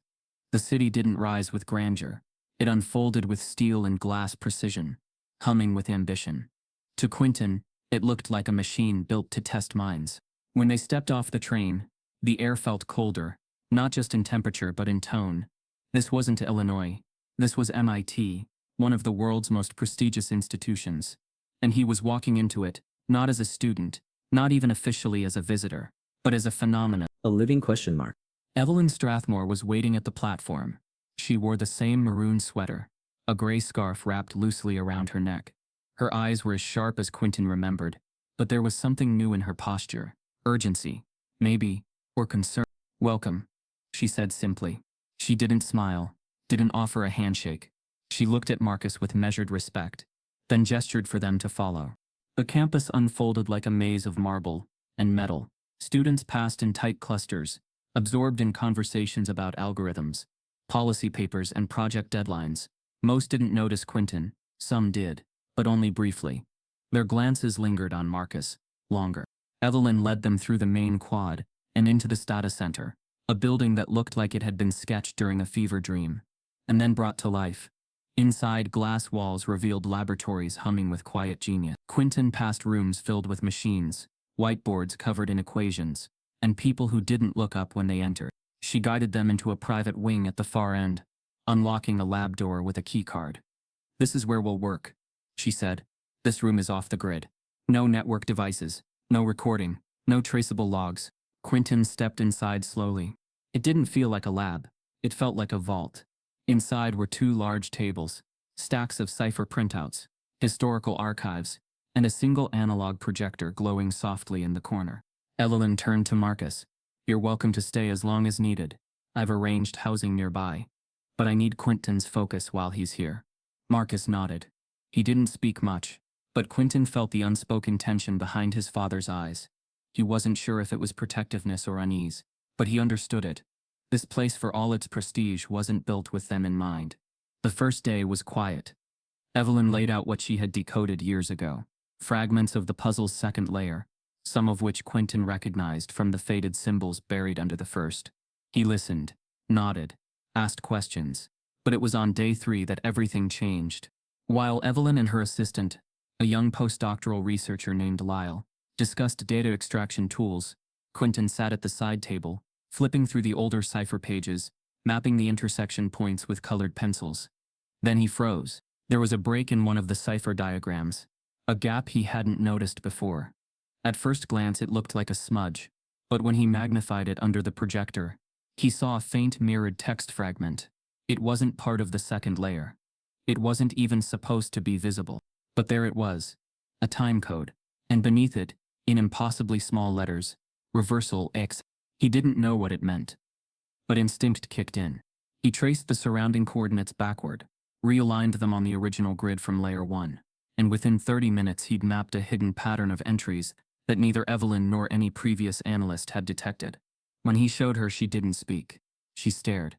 The city didn't rise with grandeur. It unfolded with steel and glass precision, humming with ambition. To Quinton, it looked like a machine built to test minds. When they stepped off the train, the air felt colder, not just in temperature but in tone. This wasn't Illinois. This was MIT, one of the world's most prestigious institutions. And he was walking into it, not as a student, not even officially as a visitor, but as a phenomenon. A living question mark. Evelyn Strathmore was waiting at the platform. She wore the same maroon sweater, a gray scarf wrapped loosely around her neck. Her eyes were as sharp as Quinton remembered, but there was something new in her posture. Urgency, maybe, or concern. "Welcome," she said simply. She didn't smile, didn't offer a handshake. She looked at Marcus with measured respect, then gestured for them to follow. The campus unfolded like a maze of marble and metal. Students passed in tight clusters, absorbed in conversations about algorithms, policy papers, and project deadlines. Most didn't notice Quinton, some did, but only briefly. Their glances lingered on Marcus, longer. Evelyn led them through the main quad and into the data center, a building that looked like it had been sketched during a fever dream, and then brought to life. Inside, glass walls revealed laboratories humming with quiet genius. Quinton passed rooms filled with machines, whiteboards covered in equations, and people who didn't look up when they entered. She guided them into a private wing at the far end, unlocking a lab door with a keycard. "This is where we'll work," she said. "This room is off the grid. No network devices, no recording, no traceable logs." Quinton stepped inside slowly. It didn't feel like a lab. It felt like a vault. Inside were two large tables, stacks of cipher printouts, historical archives, and a single analog projector glowing softly in the corner. Evelyn turned to Marcus. "You're welcome to stay as long as needed. I've arranged housing nearby. But I need Quinton's focus while he's here." Marcus nodded. He didn't speak much, but Quinton felt the unspoken tension behind his father's eyes. He wasn't sure if it was protectiveness or unease, but he understood it. This place, for all its prestige, wasn't built with them in mind. The first day was quiet. Evelyn laid out what she had decoded years ago, fragments of the puzzle's second layer, some of which Quinton recognized from the faded symbols buried under the first. He listened, nodded, asked questions, but it was on day 3 that everything changed. While Evelyn and her assistant, a young postdoctoral researcher named Lyle, discussed data extraction tools, Quinton sat at the side table, flipping through the older cipher pages, mapping the intersection points with colored pencils. Then he froze. There was a break in one of the cipher diagrams, a gap he hadn't noticed before. At first glance it looked like a smudge, but when he magnified it under the projector, he saw a faint mirrored text fragment. It wasn't part of the second layer. It wasn't even supposed to be visible. But there it was, a time code, and beneath it, in impossibly small letters, reversal X. He didn't know what it meant, but instinct kicked in. He traced the surrounding coordinates backward, realigned them on the original grid from layer 1, and within 30 minutes he'd mapped a hidden pattern of entries that neither Evelyn nor any previous analyst had detected. When he showed her, she didn't speak. She stared.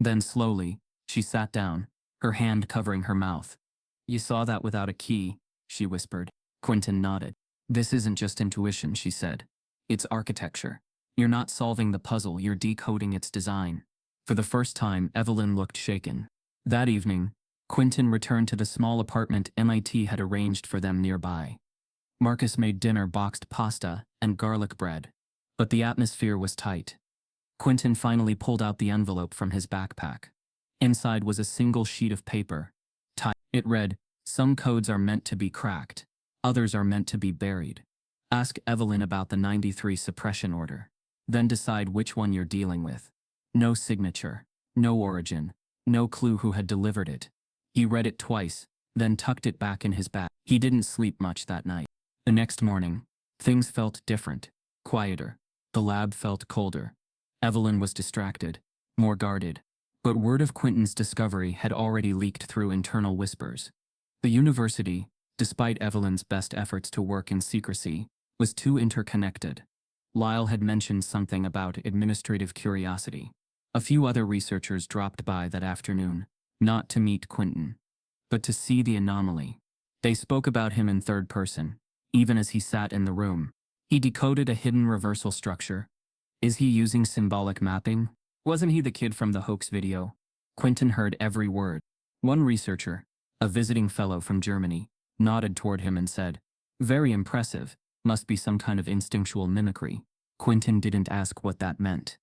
Then slowly, she sat down, her hand covering her mouth. "You saw that without a key," she whispered. Quinton nodded. "This isn't just intuition," she said. "It's architecture. You're not solving the puzzle, you're decoding its design." For the first time, Evelyn looked shaken. That evening, Quinton returned to the small apartment MIT had arranged for them nearby. Marcus made dinner, boxed pasta and garlic bread, but the atmosphere was tight. Quinton finally pulled out the envelope from his backpack. Inside was a single sheet of paper. It read, "Some codes are meant to be cracked. Others are meant to be buried. Ask Evelyn about the 93 suppression order. Then decide which one you're dealing with." No signature, no origin, no clue who had delivered it. He read it twice, then tucked it back in his bag. He didn't sleep much that night. The next morning, things felt different, quieter. The lab felt colder. Evelyn was distracted, more guarded. But word of Quinton's discovery had already leaked through internal whispers. The university, despite Evelyn's best efforts to work in secrecy, was too interconnected. Lyle had mentioned something about administrative curiosity. A few other researchers dropped by that afternoon, not to meet Quinton, but to see the anomaly. They spoke about him in third person, even as he sat in the room. He decoded a hidden reversal structure. Is he using symbolic mapping? Wasn't he the kid from the hoax video? Quinton heard every word. One researcher, a visiting fellow from Germany, nodded toward him and said, "Very impressive, must be some kind of instinctual mimicry." Quinton didn't ask what that meant.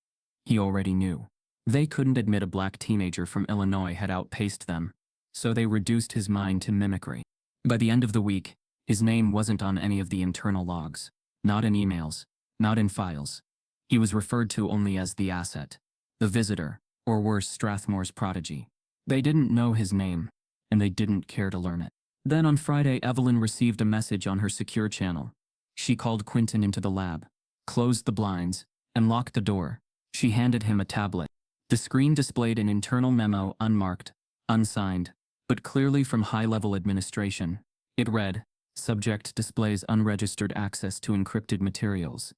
He already knew. They couldn't admit a black teenager from Illinois had outpaced them, so they reduced his mind to mimicry. By the end of the week, his name wasn't on any of the internal logs. Not in emails. Not in files. He was referred to only as the asset. The visitor, or worse, Strathmore's prodigy. They didn't know his name, and they didn't care to learn it. Then on Friday, Evelyn received a message on her secure channel. She called Quinton into the lab, closed the blinds, and locked the door. She handed him a tablet. The screen displayed an internal memo, unmarked, unsigned, but clearly from high-level administration. It read, "Subject displays unregistered access to encrypted materials.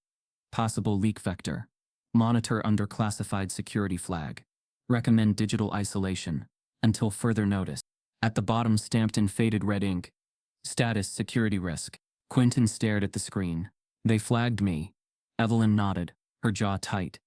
Possible leak vector. Monitor under classified security flag. Recommend digital isolation until further notice." At the bottom, stamped in faded red ink, "Status security risk." Quinton stared at the screen. "They flagged me." Evelyn nodded, her jaw tight.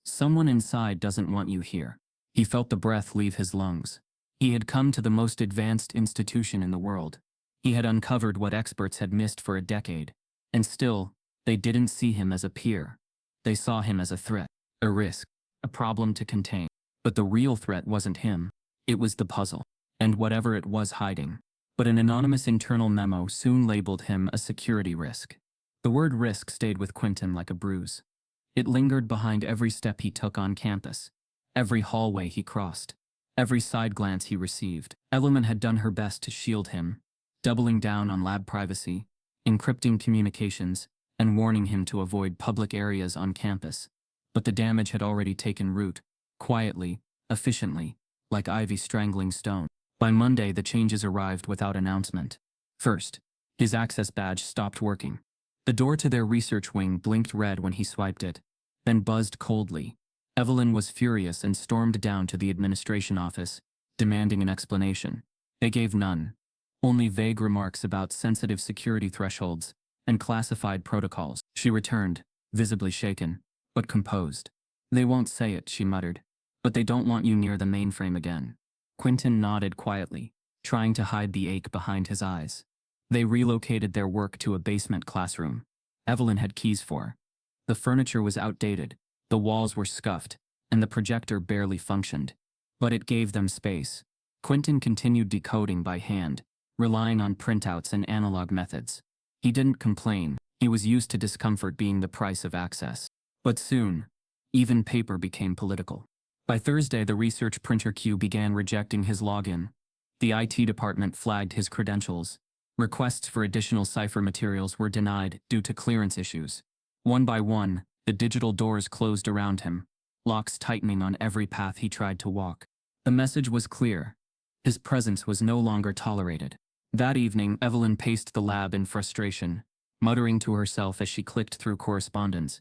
"Someone inside doesn't want you here." He felt the breath leave his lungs. He had come to the most advanced institution in the world. He had uncovered what experts had missed for a decade. And still, they didn't see him as a peer. They saw him as a threat, a risk, a problem to contain. But the real threat wasn't him. It was the puzzle, and whatever it was hiding. But an anonymous internal memo soon labeled him a security risk. The word risk stayed with Quinton like a bruise. It lingered behind every step he took on campus, every hallway he crossed, every side glance he received. Evelyn had done her best to shield him, doubling down on lab privacy, encrypting communications, and warning him to avoid public areas on campus. But the damage had already taken root, quietly, efficiently, like ivy strangling stone. By Monday, the changes arrived without announcement. First, his access badge stopped working. The door to their research wing blinked red when he swiped it, then buzzed coldly. Evelyn was furious and stormed down to the administration office, demanding an explanation. They gave none. Only vague remarks about sensitive security thresholds and classified protocols. She returned, visibly shaken, but composed. "They won't say it," she muttered, "but they don't want you near the mainframe again." Quinton nodded quietly, trying to hide the ache behind his eyes. They relocated their work to a basement classroom. Evelyn had keys for. The furniture was outdated, the walls were scuffed, and the projector barely functioned. But it gave them space. Quinton continued decoding by hand, relying on printouts and analog methods. He didn't complain. He was used to discomfort being the price of access. But soon, even paper became political. By Thursday, the research printer queue began rejecting his login. The IT department flagged his credentials. Requests for additional cipher materials were denied due to clearance issues. One by one, the digital doors closed around him, locks tightening on every path he tried to walk. The message was clear. His presence was no longer tolerated. That evening, Evelyn paced the lab in frustration, muttering to herself as she clicked through correspondence.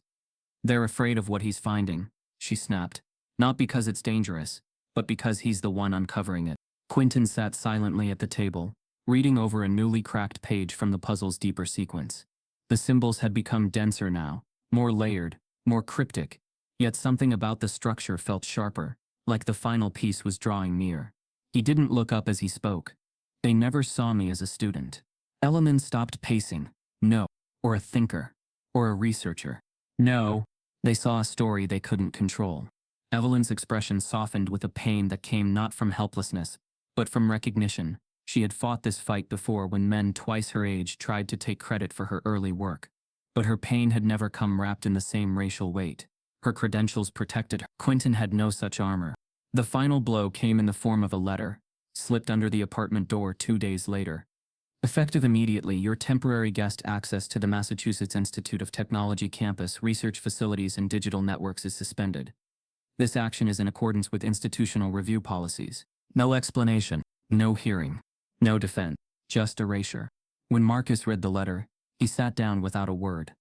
"They're afraid of what he's finding," she snapped. "Not because it's dangerous, but because he's the one uncovering it." Quinton sat silently at the table, reading over a newly cracked page from the puzzle's deeper sequence. The symbols had become denser now, more layered, more cryptic, yet something about the structure felt sharper, like the final piece was drawing near. He didn't look up as he spoke. "They never saw me as a student." Evelyn stopped pacing. "No. Or a thinker. Or a researcher. No. They saw a story they couldn't control." Evelyn's expression softened with a pain that came not from helplessness, but from recognition. She had fought this fight before when men twice her age tried to take credit for her early work. But her pain had never come wrapped in the same racial weight. Her credentials protected her. Quinton had no such armor. The final blow came in the form of a letter, slipped under the apartment door 2 days later. "Effective immediately, your temporary guest access to the Massachusetts Institute of Technology campus, research facilities, and digital networks is suspended. This action is in accordance with institutional review policies." No explanation, no hearing, no defense, just erasure. When Marcus read the letter, he sat down without a word.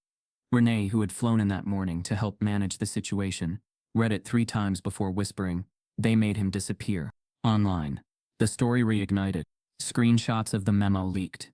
Renee, who had flown in that morning to help manage the situation, read it 3 times before whispering, "They made him disappear." Online, the story reignited. Screenshots of the memo leaked.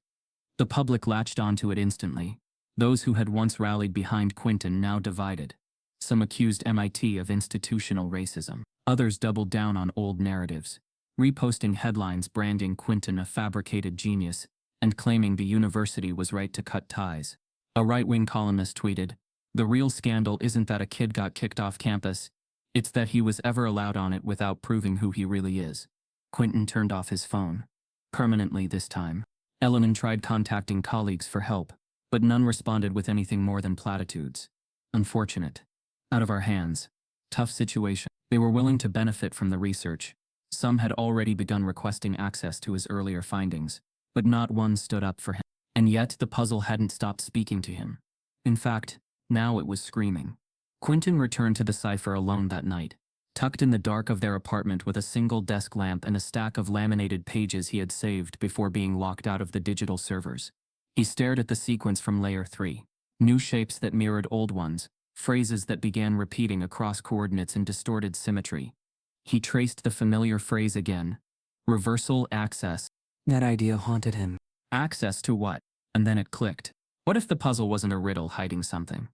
The public latched onto it instantly. Those who had once rallied behind Quinton now divided. Some accused MIT of institutional racism. Others doubled down on old narratives, reposting headlines branding Quinton a fabricated genius and claiming the university was right to cut ties. A right-wing columnist tweeted, "The real scandal isn't that a kid got kicked off campus, it's that he was ever allowed on it without proving who he really is." Quinton turned off his phone. Permanently this time. Evelyn tried contacting colleagues for help, but none responded with anything more than platitudes. Unfortunate. Out of our hands. Tough situation. They were willing to benefit from the research. Some had already begun requesting access to his earlier findings, but not one stood up for him. And yet the puzzle hadn't stopped speaking to him. In fact, now it was screaming. Quinton returned to the cipher alone that night, tucked in the dark of their apartment with a single desk lamp and a stack of laminated pages he had saved before being locked out of the digital servers. He stared at the sequence from Layer 3. New shapes that mirrored old ones, phrases that began repeating across coordinates in distorted symmetry. He traced the familiar phrase again. Reversal access. That idea haunted him. Access to what? And then it clicked. What if the puzzle wasn't a riddle hiding something?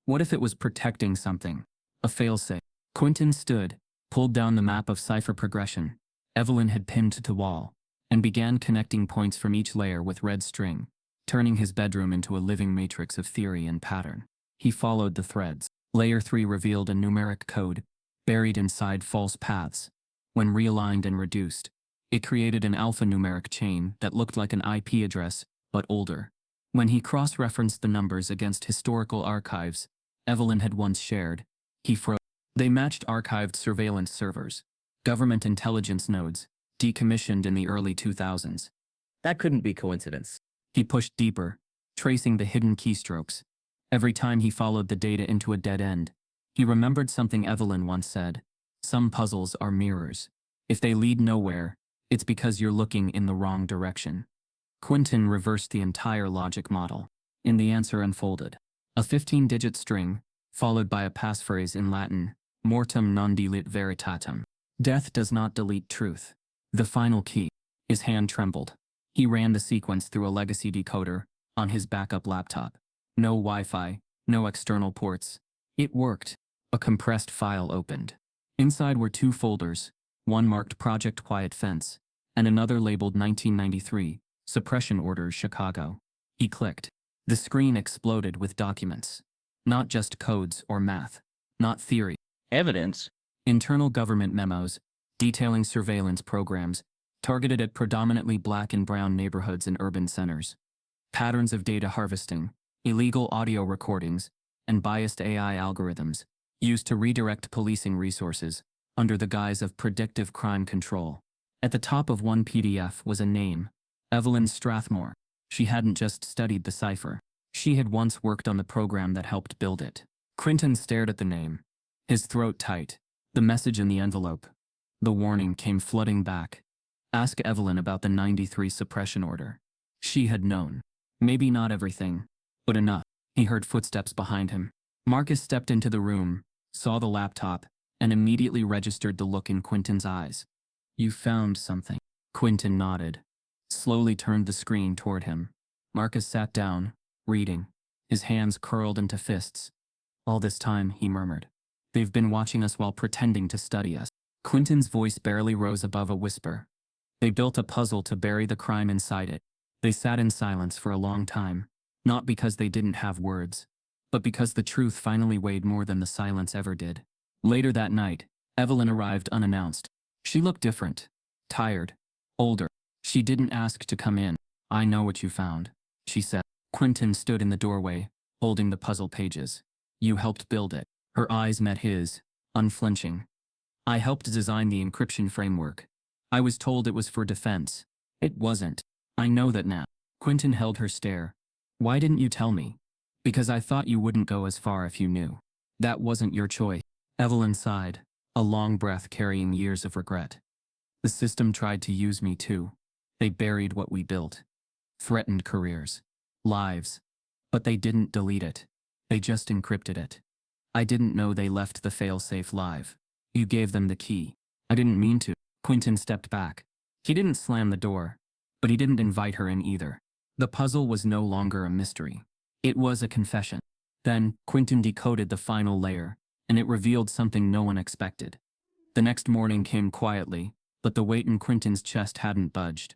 What if it was protecting something? A failsafe. Quinton stood, pulled down the map of cipher progression Evelyn had pinned to the wall, and began connecting points from each layer with red string, turning his bedroom into a living matrix of theory and pattern. He followed the threads. Layer 3 revealed a numeric code, buried inside false paths. When realigned and reduced, it created an alphanumeric chain that looked like an IP address, but older. When he cross-referenced the numbers against historical archives Evelyn had once shared, he froze. They matched archived surveillance servers, government intelligence nodes, decommissioned in the early 2000s. That couldn't be coincidence. He pushed deeper, tracing the hidden keystrokes. Every time he followed the data into a dead end, he remembered something Evelyn once said. Some puzzles are mirrors. If they lead nowhere, it's because you're looking in the wrong direction. Quinton reversed the entire logic model, and the answer unfolded. A 15-digit string, followed by a passphrase in Latin, mortem non delit veritatem. Death does not delete truth. The final key. His hand trembled. He ran the sequence through a legacy decoder on his backup laptop. No Wi-Fi, no external ports. It worked. A compressed file opened. Inside were two folders, one marked Project Quiet Fence, and another labeled 1993, Suppression Orders Chicago. He clicked. The screen exploded with documents. Not just codes or math. Not theory. Evidence. Internal government memos, detailing surveillance programs, targeted at predominantly black and brown neighborhoods and urban centers. Patterns of data harvesting, illegal audio recordings, and biased AI algorithms, used to redirect policing resources, under the guise of predictive crime control. At the top of one PDF was a name, Evelyn Strathmore. She hadn't just studied the cipher. She had once worked on the program that helped build it. Quinton stared at the name, his throat tight, the message in the envelope. The warning came flooding back. Ask Evelyn about the 93 suppression order. She had known. Maybe not everything, but enough. He heard footsteps behind him. Marcus stepped into the room, saw the laptop, and immediately registered the look in Quinton's eyes. You found something. Quinton nodded, slowly turned the screen toward him. Marcus sat down, reading, his hands curled into fists. All this time, he murmured. They've been watching us while pretending to study us. Quinton's voice barely rose above a whisper. They built a puzzle to bury the crime inside it. They sat in silence for a long time, not because they didn't have words, but because the truth finally weighed more than the silence ever did. Later that night, Evelyn arrived unannounced. She looked different, tired, older. She didn't ask to come in. I know what you found, she said. Quinton stood in the doorway, holding the puzzle pages. You helped build it. Her eyes met his, unflinching. I helped design the encryption framework. I was told it was for defense. It wasn't. I know that now. Quinton held her stare. Why didn't you tell me? Because I thought you wouldn't go as far if you knew. That wasn't your choice. Evelyn sighed, a long breath carrying years of regret. The system tried to use me too. They buried what we built. Threatened careers. Lives. But they didn't delete it. They just encrypted it. I didn't know they left the failsafe live. You gave them the key. I didn't mean to. Quinton stepped back. He didn't slam the door, but he didn't invite her in either. The puzzle was no longer a mystery. It was a confession. Then, Quinton decoded the final layer, and it revealed something no one expected. The next morning came quietly, but the weight in Quinton's chest hadn't budged.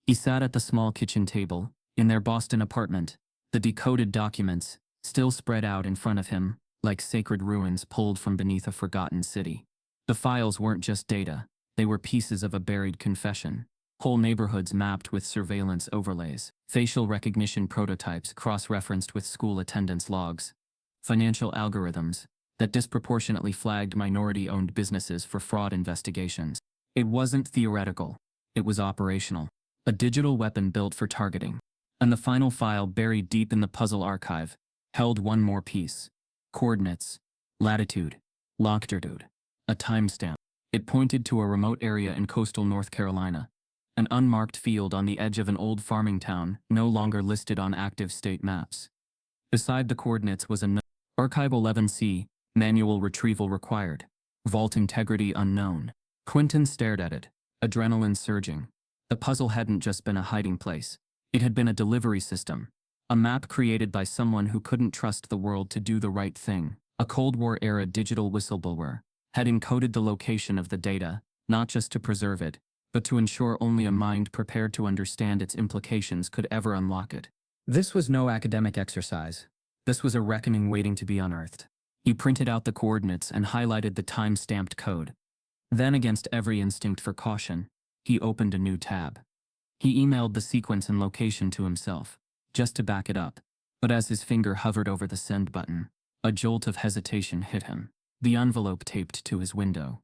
He sat at the small kitchen table, in their Boston apartment, the decoded documents, still spread out in front of him, like sacred ruins pulled from beneath a forgotten city. The files weren't just data, they were pieces of a buried confession. Whole neighborhoods mapped with surveillance overlays, facial recognition prototypes cross-referenced with school attendance logs, financial algorithms that disproportionately flagged minority-owned businesses for fraud investigations. It wasn't theoretical. It was operational. A digital weapon built for targeting. And the final file buried deep in the puzzle archive held one more piece. Coordinates, latitude, longitude, a timestamp. It pointed to a remote area in coastal North Carolina, an unmarked field on the edge of an old farming town no longer listed on active state maps. Beside the coordinates was a note. Archive 11C, manual retrieval required. Vault integrity unknown. Quinton stared at it, adrenaline surging. The puzzle hadn't just been a hiding place. It had been a delivery system. A map created by someone who couldn't trust the world to do the right thing. A Cold War-era digital whistleblower had encoded the location of the data, not just to preserve it, but to ensure only a mind prepared to understand its implications could ever unlock it. This was no academic exercise. This was a reckoning waiting to be unearthed. He printed out the coordinates and highlighted the time-stamped code. Then, against every instinct for caution, he opened a new tab. He emailed the sequence and location to himself, just to back it up. But as his finger hovered over the send button, a jolt of hesitation hit him. The envelope taped to his window.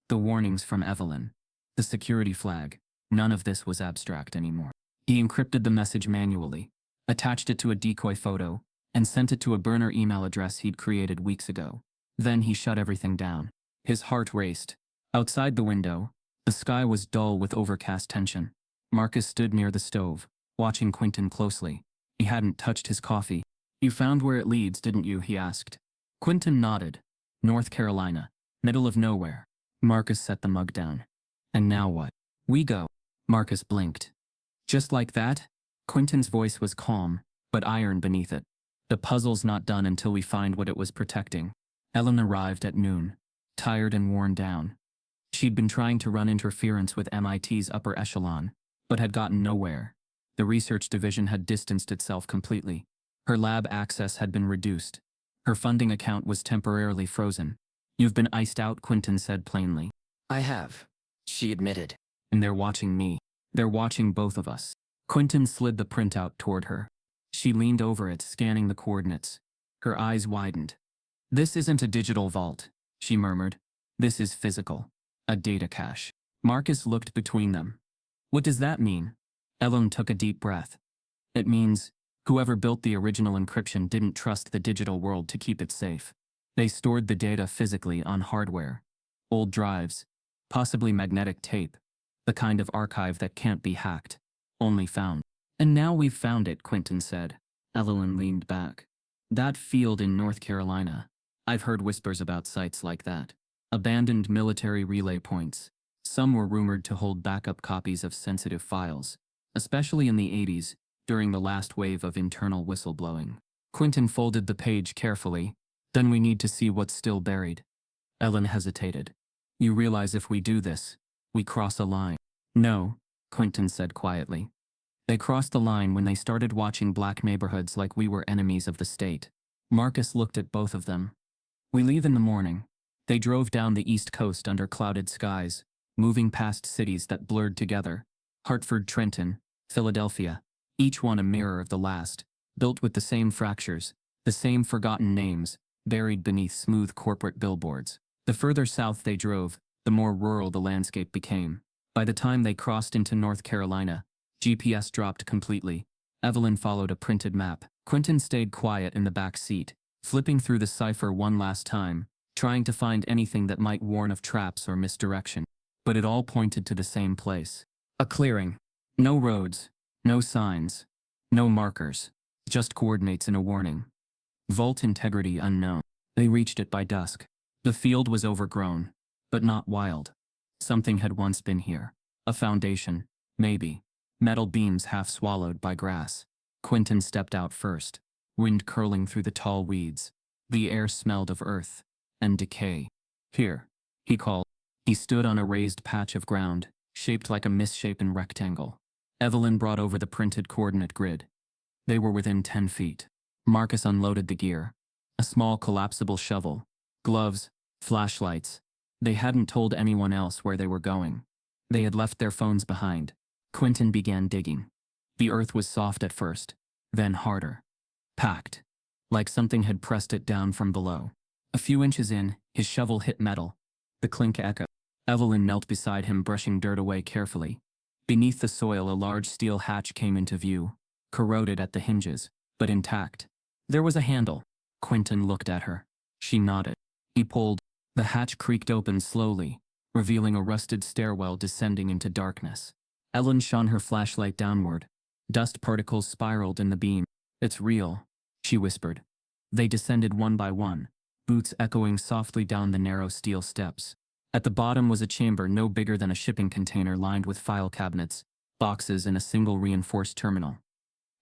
The warnings from Evelyn. The security flag. None of this was abstract anymore. He encrypted the message manually, attached it to a decoy photo, and sent it to a burner email address he'd created weeks ago. Then he shut everything down. His heart raced. Outside the window, the sky was dull with overcast tension. Marcus stood near the stove, watching Quinton closely. He hadn't touched his coffee. "You found where it leads, didn't you?" he asked. Quinton nodded. North Carolina. Middle of nowhere. Marcus set the mug down. "And now what?" "We go." Marcus blinked. "Just like that?" Quinton's voice was calm, but iron beneath it. "The puzzle's not done until we find what it was protecting." Ellen arrived at noon, tired and worn down. She'd been trying to run interference with MIT's upper echelon, but had gotten nowhere. The research division had distanced itself completely. Her lab access had been reduced. Her funding account was temporarily frozen. "You've been iced out," Quinton said plainly. I have, she admitted. "And they're watching me. They're watching both of us." Quinton slid the printout toward her. She leaned over it, scanning the coordinates. Her eyes widened. "This isn't a digital vault," she murmured. "This is physical. A data cache." Marcus looked between them. "What does that mean?" Ellen took a deep breath. "It means whoever built the original encryption didn't trust the digital world to keep it safe. They stored the data physically on hardware. Old drives, possibly magnetic tape, the kind of archive that can't be hacked, only found. "And now we've found it," Quinton said. Evelyn leaned back. "That field in North Carolina. I've heard whispers about sites like that. Abandoned military relay points. Some were rumored to hold backup copies of sensitive files, especially in the 80s, during the last wave of internal whistleblowing." Quinton folded the page carefully. "Then we need to see what's still buried." Ellen hesitated. "You realize if we do this, we cross a line." "No," Quinton said quietly. "They crossed the line when they started watching black neighborhoods like we were enemies of the state." Marcus looked at both of them. "We leave in the morning." They drove down the East Coast under clouded skies, moving past cities that blurred together. Hartford, Trenton, Philadelphia, each one a mirror of the last, built with the same fractures, the same forgotten names, buried beneath smooth corporate billboards. The further south they drove, the more rural the landscape became. By the time they crossed into North Carolina, GPS dropped completely. Evelyn followed a printed map. Quinton stayed quiet in the back seat, flipping through the cipher one last time, trying to find anything that might warn of traps or misdirection. But it all pointed to the same place. A clearing. No roads, no signs, no markers, just coordinates and a warning. Vault integrity unknown. They reached it by dusk. The field was overgrown, but not wild. Something had once been here. A foundation, maybe. Metal beams half swallowed by grass. Quinton stepped out first, wind curling through the tall weeds. The air smelled of earth and decay. "Here," he called. He stood on a raised patch of ground, shaped like a misshapen rectangle. Evelyn brought over the printed coordinate grid. They were within 10 feet. Marcus unloaded the gear. A small collapsible shovel, gloves, flashlights. They hadn't told anyone else where they were going. They had left their phones behind. Quinton began digging. The earth was soft at first, then harder. Packed. Like something had pressed it down from below. A few inches in, his shovel hit metal. The clink echoed. Evelyn knelt beside him, brushing dirt away carefully. Beneath the soil, a large steel hatch came into view, corroded at the hinges, but intact. There was a handle. Quinton looked at her. She nodded. He pulled. The hatch creaked open slowly, revealing a rusted stairwell descending into darkness. Ellen shone her flashlight downward. Dust particles spiraled in the beam. "It's real," she whispered. They descended one by one, boots echoing softly down the narrow steel steps. At the bottom was a chamber no bigger than a shipping container lined with file cabinets, boxes, and a single reinforced terminal.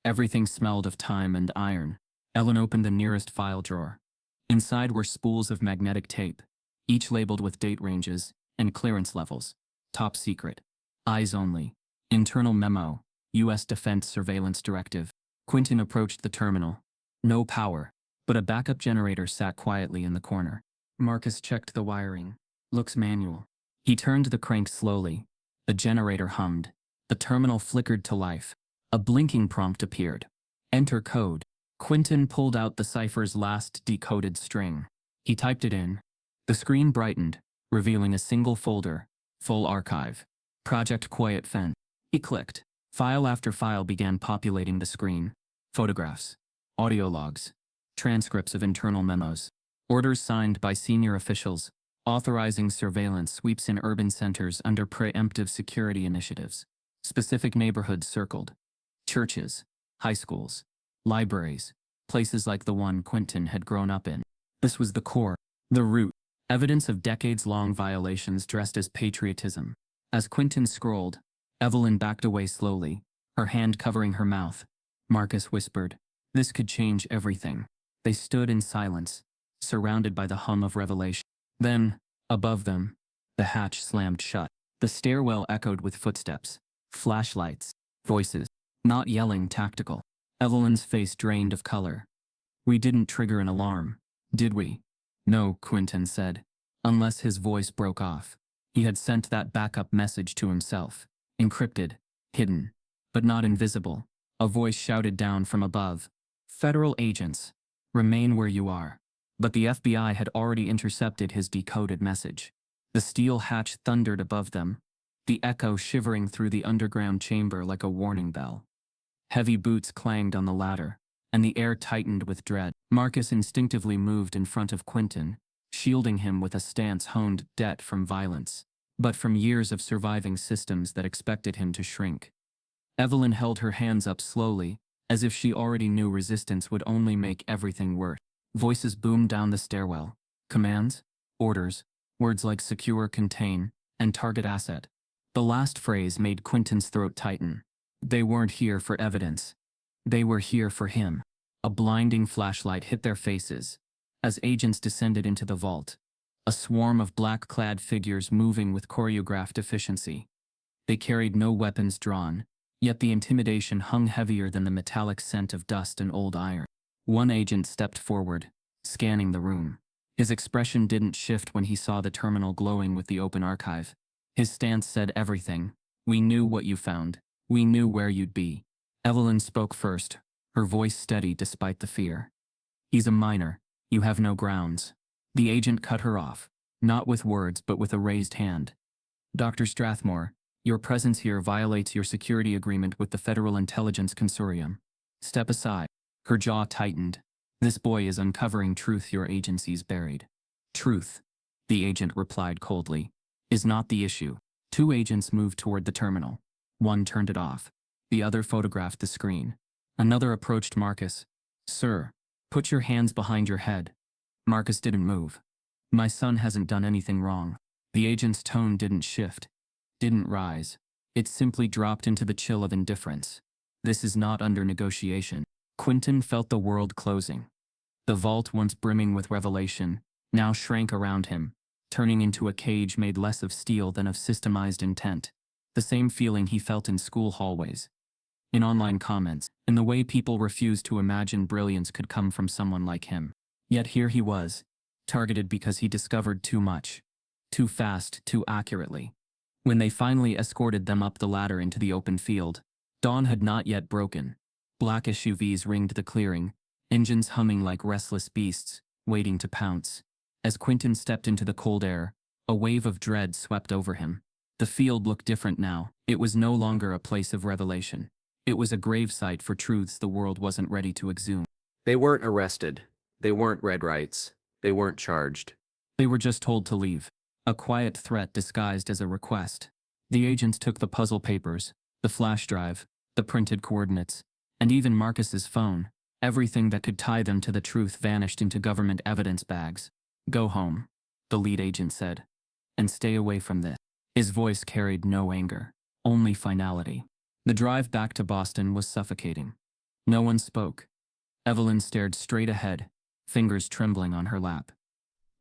Everything smelled of time and iron. Ellen opened the nearest file drawer. Inside were spools of magnetic tape, each labeled with date ranges and clearance levels. Top secret. Eyes only. Internal memo. U.S. Defense Surveillance Directive. Quinton approached the terminal. No power, but a backup generator sat quietly in the corner. Marcus checked the wiring. "Looks manual." He turned the crank slowly. The generator hummed. The terminal flickered to life. A blinking prompt appeared. "Enter code." Quinton pulled out the cipher's last decoded string. He typed it in. The screen brightened, revealing a single folder. Full archive. Project Quiet Fence. He clicked. File after file began populating the screen. Photographs. Audio logs. Transcripts of internal memos. Orders signed by senior officials, authorizing surveillance sweeps in urban centers under preemptive security initiatives. Specific neighborhoods circled. Churches, high schools, libraries, places like the one Quinton had grown up in. This was the core, the root, evidence of decades-long violations dressed as patriotism. As Quinton scrolled, Evelyn backed away slowly, her hand covering her mouth. Marcus whispered, "This could change everything." They stood in silence, surrounded by the hum of revelation. Then, above them, the hatch slammed shut. The stairwell echoed with footsteps, flashlights, voices. Not yelling, tactical. Evelyn's face drained of color. "We didn't trigger an alarm, did we?" "No," Quinton said, unless his voice broke off. He had sent that backup message to himself. Encrypted, hidden, but not invisible. A voice shouted down from above. "Federal agents, remain where you are." But the FBI had already intercepted his decoded message. The steel hatch thundered above them, the echo shivering through the underground chamber like a warning bell. Heavy boots clanged on the ladder, and the air tightened with dread. Marcus instinctively moved in front of Quinton, shielding him with a stance honed debt from violence, but from years of surviving systems that expected him to shrink. Evelyn held her hands up slowly, as if she already knew resistance would only make everything worse. Voices boomed down the stairwell. Commands, orders, words like secure, contain, and target asset. The last phrase made Quinton's throat tighten. They weren't here for evidence. They were here for him. A blinding flashlight hit their faces as agents descended into the vault. A swarm of black-clad figures moving with choreographed efficiency. They carried no weapons drawn, yet the intimidation hung heavier than the metallic scent of dust and old iron. One agent stepped forward, scanning the room. His expression didn't shift when he saw the terminal glowing with the open archive. His stance said everything. "We knew what you found. We knew where you'd be." Evelyn spoke first, her voice steady despite the fear. "He's a minor. You have no grounds." The agent cut her off, not with words but with a raised hand. "Dr. Strathmore, your presence here violates your security agreement with the Federal Intelligence Consortium. Step aside." Her jaw tightened. "This boy is uncovering truth your agency's buried." "Truth," the agent replied coldly, "is not the issue." Two agents moved toward the terminal. One turned it off. The other photographed the screen. Another approached Marcus. "Sir, put your hands behind your head." Marcus didn't move. "My son hasn't done anything wrong." The agent's tone didn't shift, didn't rise. It simply dropped into the chill of indifference. "This is not under negotiation." Quinton felt the world closing. The vault, once brimming with revelation, now shrank around him, turning into a cage made less of steel than of systemized intent. The same feeling he felt in school hallways, in online comments, in the way people refused to imagine brilliance could come from someone like him. Yet here he was, targeted because he discovered too much. Too fast, too accurately. When they finally escorted them up the ladder into the open field, dawn had not yet broken. Black SUVs ringed the clearing, engines humming like restless beasts, waiting to pounce. As Quinton stepped into the cold air, a wave of dread swept over him. The field looked different now. It was no longer a place of revelation. It was a gravesite for truths the world wasn't ready to exhume. They weren't arrested. They weren't read rights. They weren't charged. They were just told to leave. A quiet threat disguised as a request. The agents took the puzzle papers, the flash drive, the printed coordinates, and even Marcus's phone. Everything that could tie them to the truth vanished into government evidence bags. "Go home," the lead agent said, "and stay away from this." His voice carried no anger, only finality. The drive back to Boston was suffocating. No one spoke. Evelyn stared straight ahead, fingers trembling on her lap.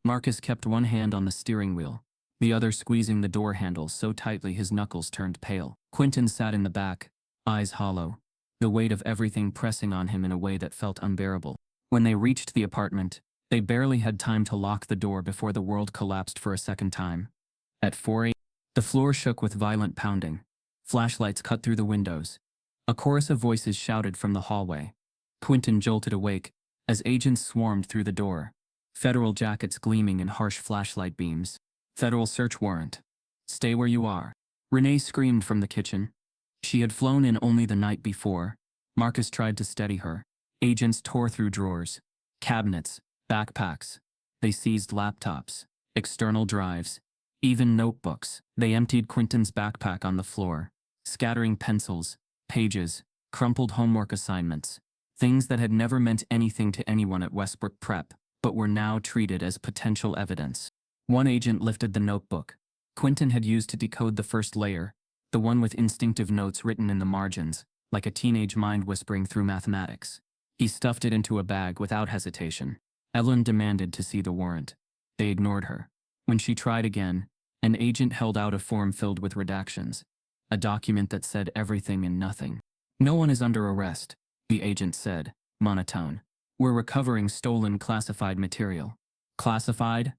Marcus kept one hand on the steering wheel, the other squeezing the door handle so tightly his knuckles turned pale. Quinton sat in the back, eyes hollow, the weight of everything pressing on him in a way that felt unbearable. When they reached the apartment, they barely had time to lock the door before the world collapsed for a second time. At 4 a.m., the floor shook with violent pounding. Flashlights cut through the windows. A chorus of voices shouted from the hallway. Quinton jolted awake as agents swarmed through the door. Federal jackets gleaming in harsh flashlight beams. "Federal search warrant. Stay where you are." Renee screamed from the kitchen. She had flown in only the night before. Marcus tried to steady her. Agents tore through drawers, cabinets, backpacks. They seized laptops, external drives, even notebooks. They emptied Quinton's backpack on the floor, scattering pencils, pages, crumpled homework assignments, things that had never meant anything to anyone at Westbrook Prep, but were now treated as potential evidence. One agent lifted the notebook Quinton had used to decode the first layer, the one with instinctive notes written in the margins, like a teenage mind whispering through mathematics. He stuffed it into a bag without hesitation. Evelyn demanded to see the warrant. They ignored her. When she tried again, an agent held out a form filled with redactions, a document that said everything and nothing. "No one is under arrest," the agent said, monotone. "We're recovering stolen classified material." "Classified?"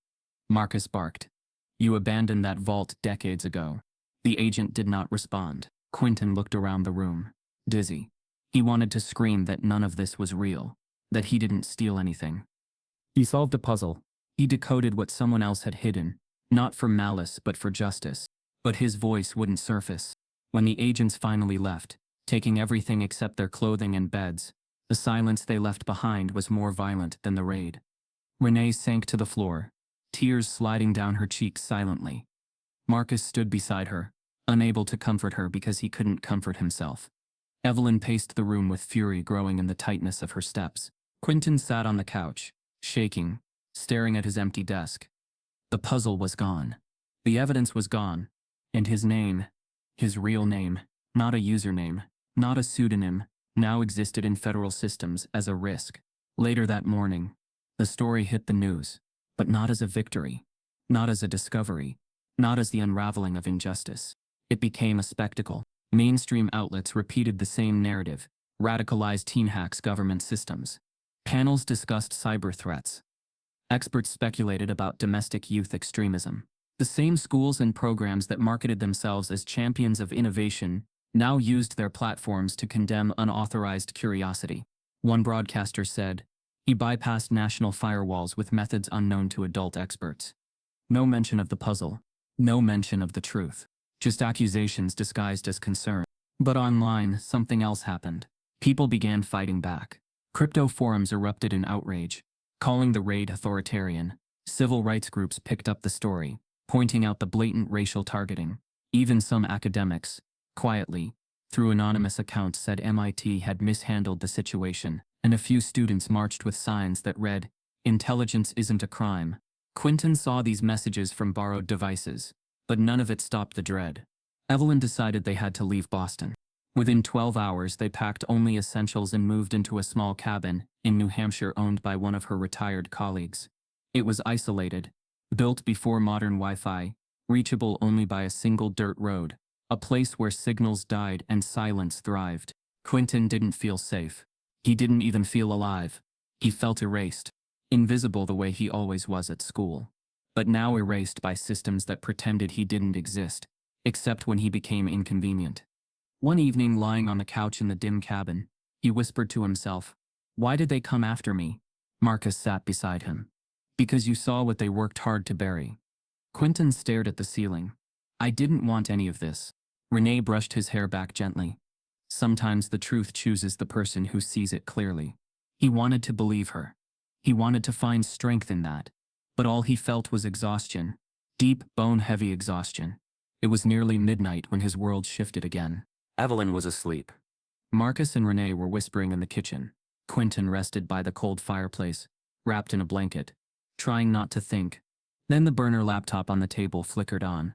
Marcus barked. "You abandoned that vault decades ago." The agent did not respond. Quinton looked around the room, dizzy. He wanted to scream that none of this was real, that he didn't steal anything. He solved a puzzle. He decoded what someone else had hidden, not for malice but for justice. But his voice wouldn't surface. When the agents finally left, taking everything except their clothing and beds, the silence they left behind was more violent than the raid. Renee sank to the floor, tears sliding down her cheeks silently. Marcus stood beside her, unable to comfort her because he couldn't comfort himself. Evelyn paced the room with fury growing in the tightness of her steps. Quinton sat on the couch, shaking, staring at his empty desk. The puzzle was gone. The evidence was gone. And his name, his real name, not a username, not a pseudonym, now existed in federal systems as a risk. Later that morning, the story hit the news, but not as a victory, not as a discovery, not as the unraveling of injustice. It became a spectacle. Mainstream outlets repeated the same narrative, radicalized teen hacks government systems. Panels discussed cyber threats. Experts speculated about domestic youth extremism. The same schools and programs that marketed themselves as champions of innovation now used their platforms to condemn unauthorized curiosity. One broadcaster said, he bypassed national firewalls with methods unknown to adult experts. No mention of the puzzle. No mention of the truth. Just accusations disguised as concern. But online, something else happened. People began fighting back. Crypto forums erupted in outrage, calling the raid authoritarian. Civil rights groups picked up the story, pointing out the blatant racial targeting. Even some academics, quietly, through anonymous accounts, said MIT had mishandled the situation, and a few students marched with signs that read, "Intelligence isn't a crime." Quinton saw these messages from borrowed devices, but none of it stopped the dread. Evelyn decided they had to leave Boston. Within 12 hours, they packed only essentials and moved into a small cabin in New Hampshire owned by one of her retired colleagues. It was isolated, built before modern Wi-Fi, reachable only by a single dirt road, a place where signals died and silence thrived. Quinton didn't feel safe. He didn't even feel alive. He felt erased, invisible the way he always was at school, but now erased by systems that pretended he didn't exist. except when he became inconvenient. One evening, lying on the couch in the dim cabin, he whispered to himself, "Why did they come after me?" Marcus sat beside him. "Because you saw what they worked hard to bury." Quinton stared at the ceiling. "I didn't want any of this." Renee brushed his hair back gently. "Sometimes the truth chooses the person who sees it clearly." He wanted to believe her. He wanted to find strength in that. But all he felt was exhaustion. Deep, bone-heavy exhaustion. It was nearly midnight when his world shifted again. Evelyn was asleep. Marcus and Renee were whispering in the kitchen. Quinton rested by the cold fireplace, wrapped in a blanket, trying not to think. Then the burner laptop on the table flickered on.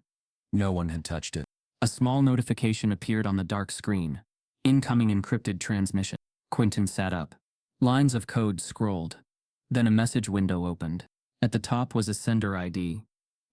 No one had touched it. A small notification appeared on the dark screen. Incoming encrypted transmission. Quinton sat up. Lines of code scrolled. Then a message window opened. At the top was a sender ID.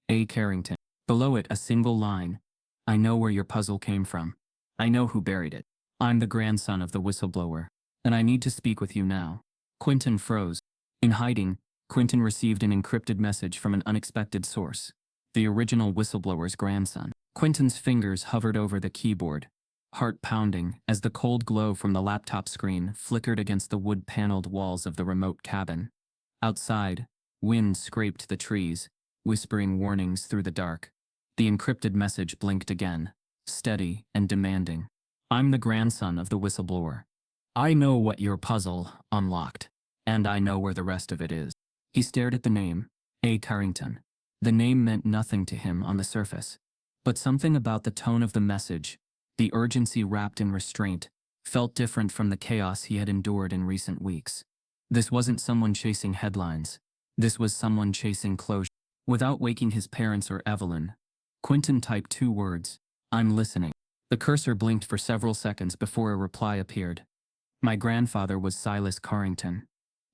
A. Carrington. Below it, a single line. "I know where your puzzle came from. I know who buried it. I'm the grandson of the whistleblower. And I need to speak with you now." Quinton froze. In hiding, Quinton received an encrypted message from an unexpected source. The original whistleblower's grandson. Quinton's fingers hovered over the keyboard, heart pounding as the cold glow from the laptop screen flickered against the wood-paneled walls of the remote cabin. Outside, wind scraped the trees, whispering warnings through the dark. The encrypted message blinked again, steady and demanding. "I'm the grandson of the whistleblower. I know what your puzzle unlocked, and I know where the rest of it is." He stared at the name, A. Carrington. The name meant nothing to him on the surface, but something about the tone of the message, the urgency wrapped in restraint, felt different from the chaos he had endured in recent weeks. This wasn't someone chasing headlines. This was someone chasing closure. Without waking his parents or Evelyn, Quinton typed 2 words, "I'm listening." The cursor blinked for several seconds before a reply appeared. "My grandfather was Silas Carrington.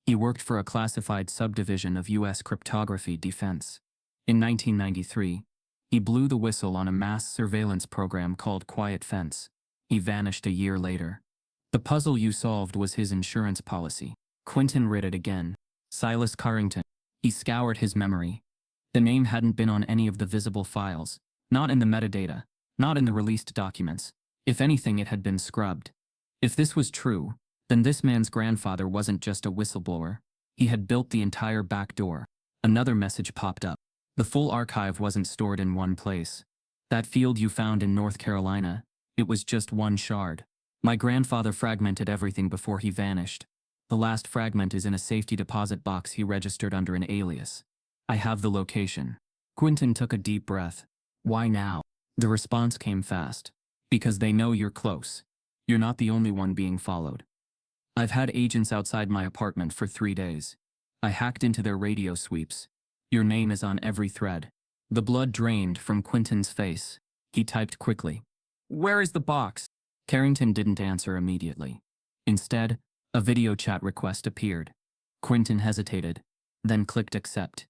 He worked for a classified subdivision of U.S. cryptography defense. In 1993, he blew the whistle on a mass surveillance program called Quiet Fence. He vanished a year later. The puzzle you solved was his insurance policy." Quinton read it again. Silas Carrington. He scoured his memory. The name hadn't been on any of the visible files, not in the metadata, not in the released documents. If anything, it had been scrubbed. If this was true, then this man's grandfather wasn't just a whistleblower. He had built the entire back door. Another message popped up. The full archive wasn't stored in one place. "That field you found in North Carolina, it was just one shard. My grandfather fragmented everything before he vanished. The last fragment is in a safety deposit box he registered under an alias. I have the location." Quinton took a deep breath. "Why now?" The response came fast. "Because they know you're close. You're not the only one being followed. I've had agents outside my apartment for 3 days. I hacked into their radio sweeps. Your name is on every thread." The blood drained from Quinton's face. He typed quickly, "Where is the box?" Carrington didn't answer immediately. Instead, a video chat request appeared. Quinton hesitated, then clicked accept.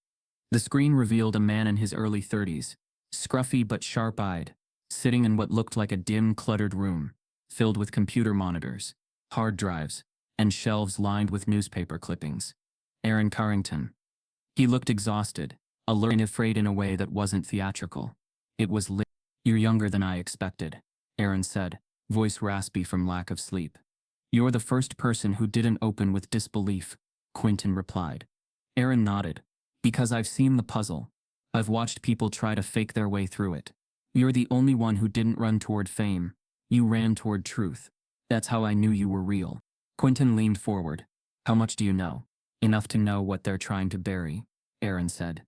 The screen revealed a man in his early 30s, scruffy but sharp-eyed, sitting in what looked like a dim, cluttered room, filled with computer monitors, hard drives, and shelves lined with newspaper clippings. Aaron Carrington. He looked exhausted, alert and afraid in a way that wasn't theatrical. It was lit. "You're younger than I expected," Aaron said, voice raspy from lack of sleep. "You're the first person who didn't open with disbelief," Quinton replied. Aaron nodded. "Because I've seen the puzzle. I've watched people try to fake their way through it. You're the only one who didn't run toward fame. You ran toward truth. That's how I knew you were real." Quinton leaned forward. "How much do you know?" "Enough to know what they're trying to bury," Aaron said.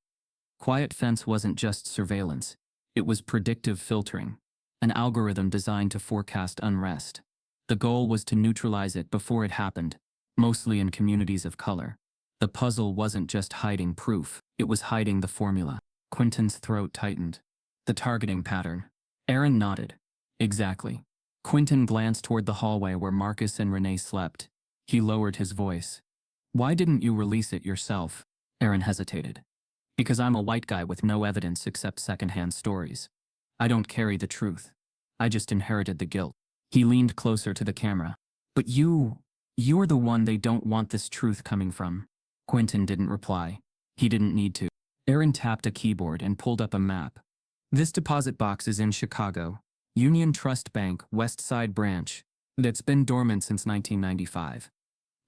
Quiet Fence wasn't just surveillance. It was predictive filtering, an algorithm designed to forecast unrest. The goal was to neutralize it before it happened, mostly in communities of color. The puzzle wasn't just hiding proof, it was hiding the formula. Quinton's throat tightened. "The targeting pattern." Aaron nodded. "Exactly." Quinton glanced toward the hallway where Marcus and Renee slept. He lowered his voice. "Why didn't you release it yourself?" Aaron hesitated. "Because I'm a white guy with no evidence except secondhand stories. I don't carry the truth. I just inherited the guilt." He leaned closer to the camera. "But you're the one they don't want this truth coming from." Quinton didn't reply. He didn't need to. Aaron tapped a keyboard and pulled up a map. This deposit box is in Chicago, Union Trust Bank, West Side Branch. That's been dormant since 1995.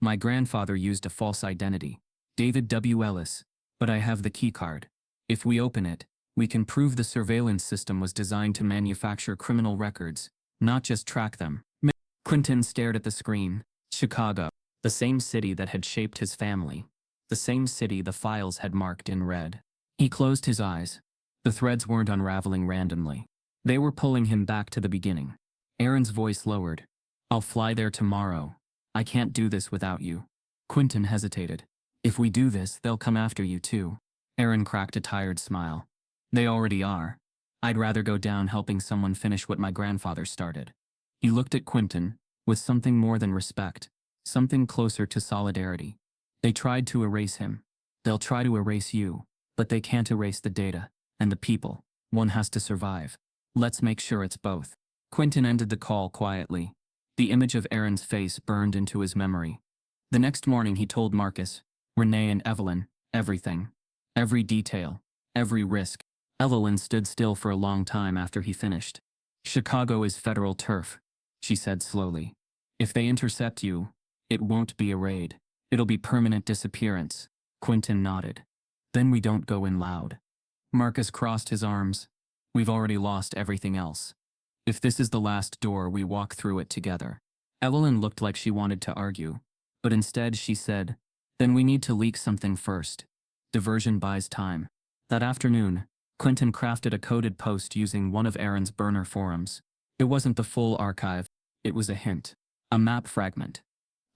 My grandfather used a false identity, David W. Ellis, but I have the key card. If we open it, we can prove the surveillance system was designed to manufacture criminal records, not just track them. Quinton stared at the screen. Chicago, the same city that had shaped his family, the same city the files had marked in red. He closed his eyes. The threads weren't unraveling randomly. They were pulling him back to the beginning. Aaron's voice lowered. I'll fly there tomorrow. I can't do this without you. Quinton hesitated. If we do this, they'll come after you too. Aaron cracked a tired smile. They already are. I'd rather go down helping someone finish what my grandfather started. He looked at Quinton, with something more than respect, something closer to solidarity. They tried to erase him. They'll try to erase you, but they can't erase the data, and the people. One has to survive. Let's make sure it's both. Quinton ended the call quietly. The image of Aaron's face burned into his memory. The next morning he told Marcus, Renee and Evelyn, everything. Every detail. Every risk. Evelyn stood still for a long time after he finished. Chicago is federal turf, she said slowly. If they intercept you, it won't be a raid. It'll be permanent disappearance. Quinton nodded. Then we don't go in loud. Marcus crossed his arms. We've already lost everything else. If this is the last door, we walk through it together. Evelyn looked like she wanted to argue, but instead she said, then we need to leak something first. Diversion buys time. That afternoon, Quinton crafted a coded post using one of Aaron's burner forums. It wasn't the full archive, it was a hint, a map fragment,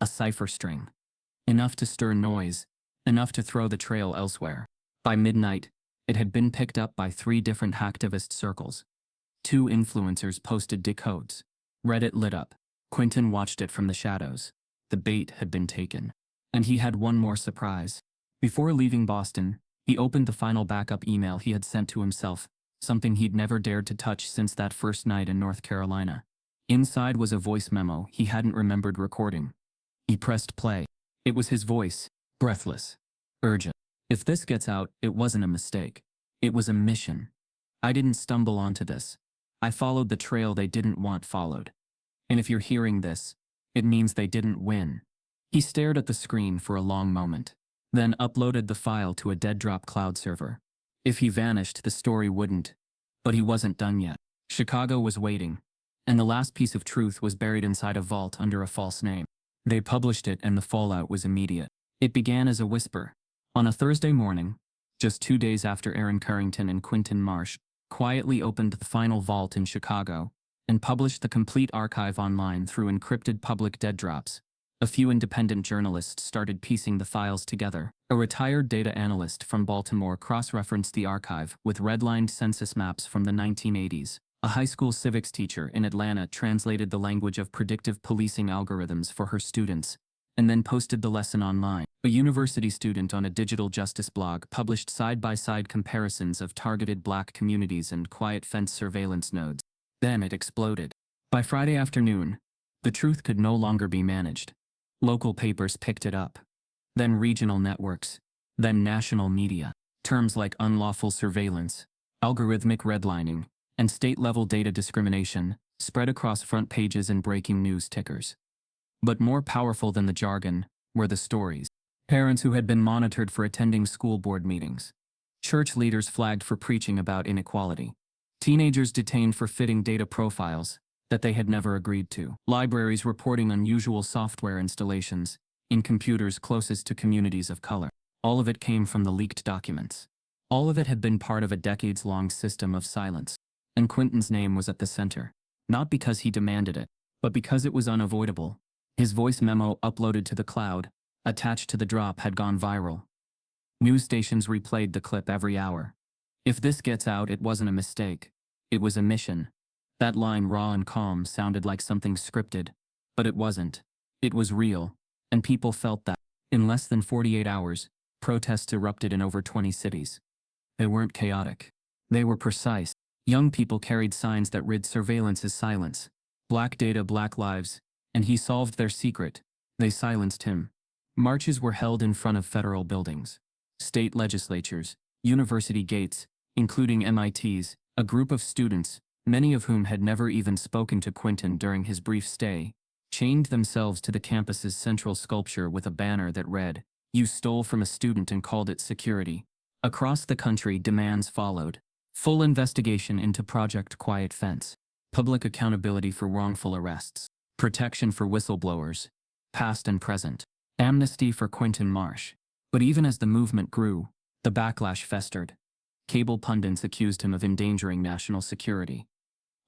a cipher string. Enough to stir noise, enough to throw the trail elsewhere. By midnight, it had been picked up by 3 different hacktivist circles. 2 influencers posted decodes. Reddit lit up. Quinton watched it from the shadows. The bait had been taken. And he had one more surprise. Before leaving Boston, he opened the final backup email he had sent to himself, something he'd never dared to touch since that first night in North Carolina. Inside was a voice memo he hadn't remembered recording. He pressed play. It was his voice, breathless, urgent. If this gets out, it wasn't a mistake. It was a mission. I didn't stumble onto this. I followed the trail they didn't want followed. And if you're hearing this, it means they didn't win. He stared at the screen for a long moment, then uploaded the file to a dead-drop cloud server. If he vanished, the story wouldn't. But he wasn't done yet. Chicago was waiting, and the last piece of truth was buried inside a vault under a false name. They published it, and the fallout was immediate. It began as a whisper. On a Thursday morning, just 2 days after Aaron Carrington and Quinton Marsh quietly opened the final vault in Chicago and published the complete archive online through encrypted public dead drops, a few independent journalists started piecing the files together. A retired data analyst from Baltimore cross-referenced the archive with redlined census maps from the 1980s. A high school civics teacher in Atlanta translated the language of predictive policing algorithms for her students and then posted the lesson online. A university student on a digital justice blog published side-by-side comparisons of targeted black communities and quiet fence surveillance nodes. Then it exploded. By Friday afternoon, the truth could no longer be managed. Local papers picked it up. Then regional networks. Then national media. Terms like unlawful surveillance, algorithmic redlining, and state-level data discrimination spread across front pages and breaking news tickers. But more powerful than the jargon were the stories. Parents who had been monitored for attending school board meetings. Church leaders flagged for preaching about inequality. Teenagers detained for fitting data profiles that they had never agreed to. Libraries reporting unusual software installations in computers closest to communities of color. All of it came from the leaked documents. All of it had been part of a decades-long system of silence. And Quinton's name was at the center. Not because he demanded it, but because it was unavoidable. His voice memo uploaded to the cloud, attached to the drop, had gone viral. News stations replayed the clip every hour. If this gets out, it wasn't a mistake. It was a mission. That line, raw and calm, sounded like something scripted, but it wasn't. It was real, and people felt that. In less than 48 hours, protests erupted in over 20 cities. They weren't chaotic. They were precise. Young people carried signs that read "Surveillance is silence. Black data, black lives." And he solved their secret. They silenced him. Marches were held in front of federal buildings, state legislatures, university gates, including MIT's, A group of students, many of whom had never even spoken to Quinton during his brief stay, chained themselves to the campus's central sculpture with a banner that read, "You stole from a student and called it security." Across the country, demands followed. Full investigation into Project Quiet Fence, public accountability for wrongful arrests, protection for whistleblowers, past and present, amnesty for Quinton Marsh. But even as the movement grew, the backlash festered. Cable pundits accused him of endangering national security.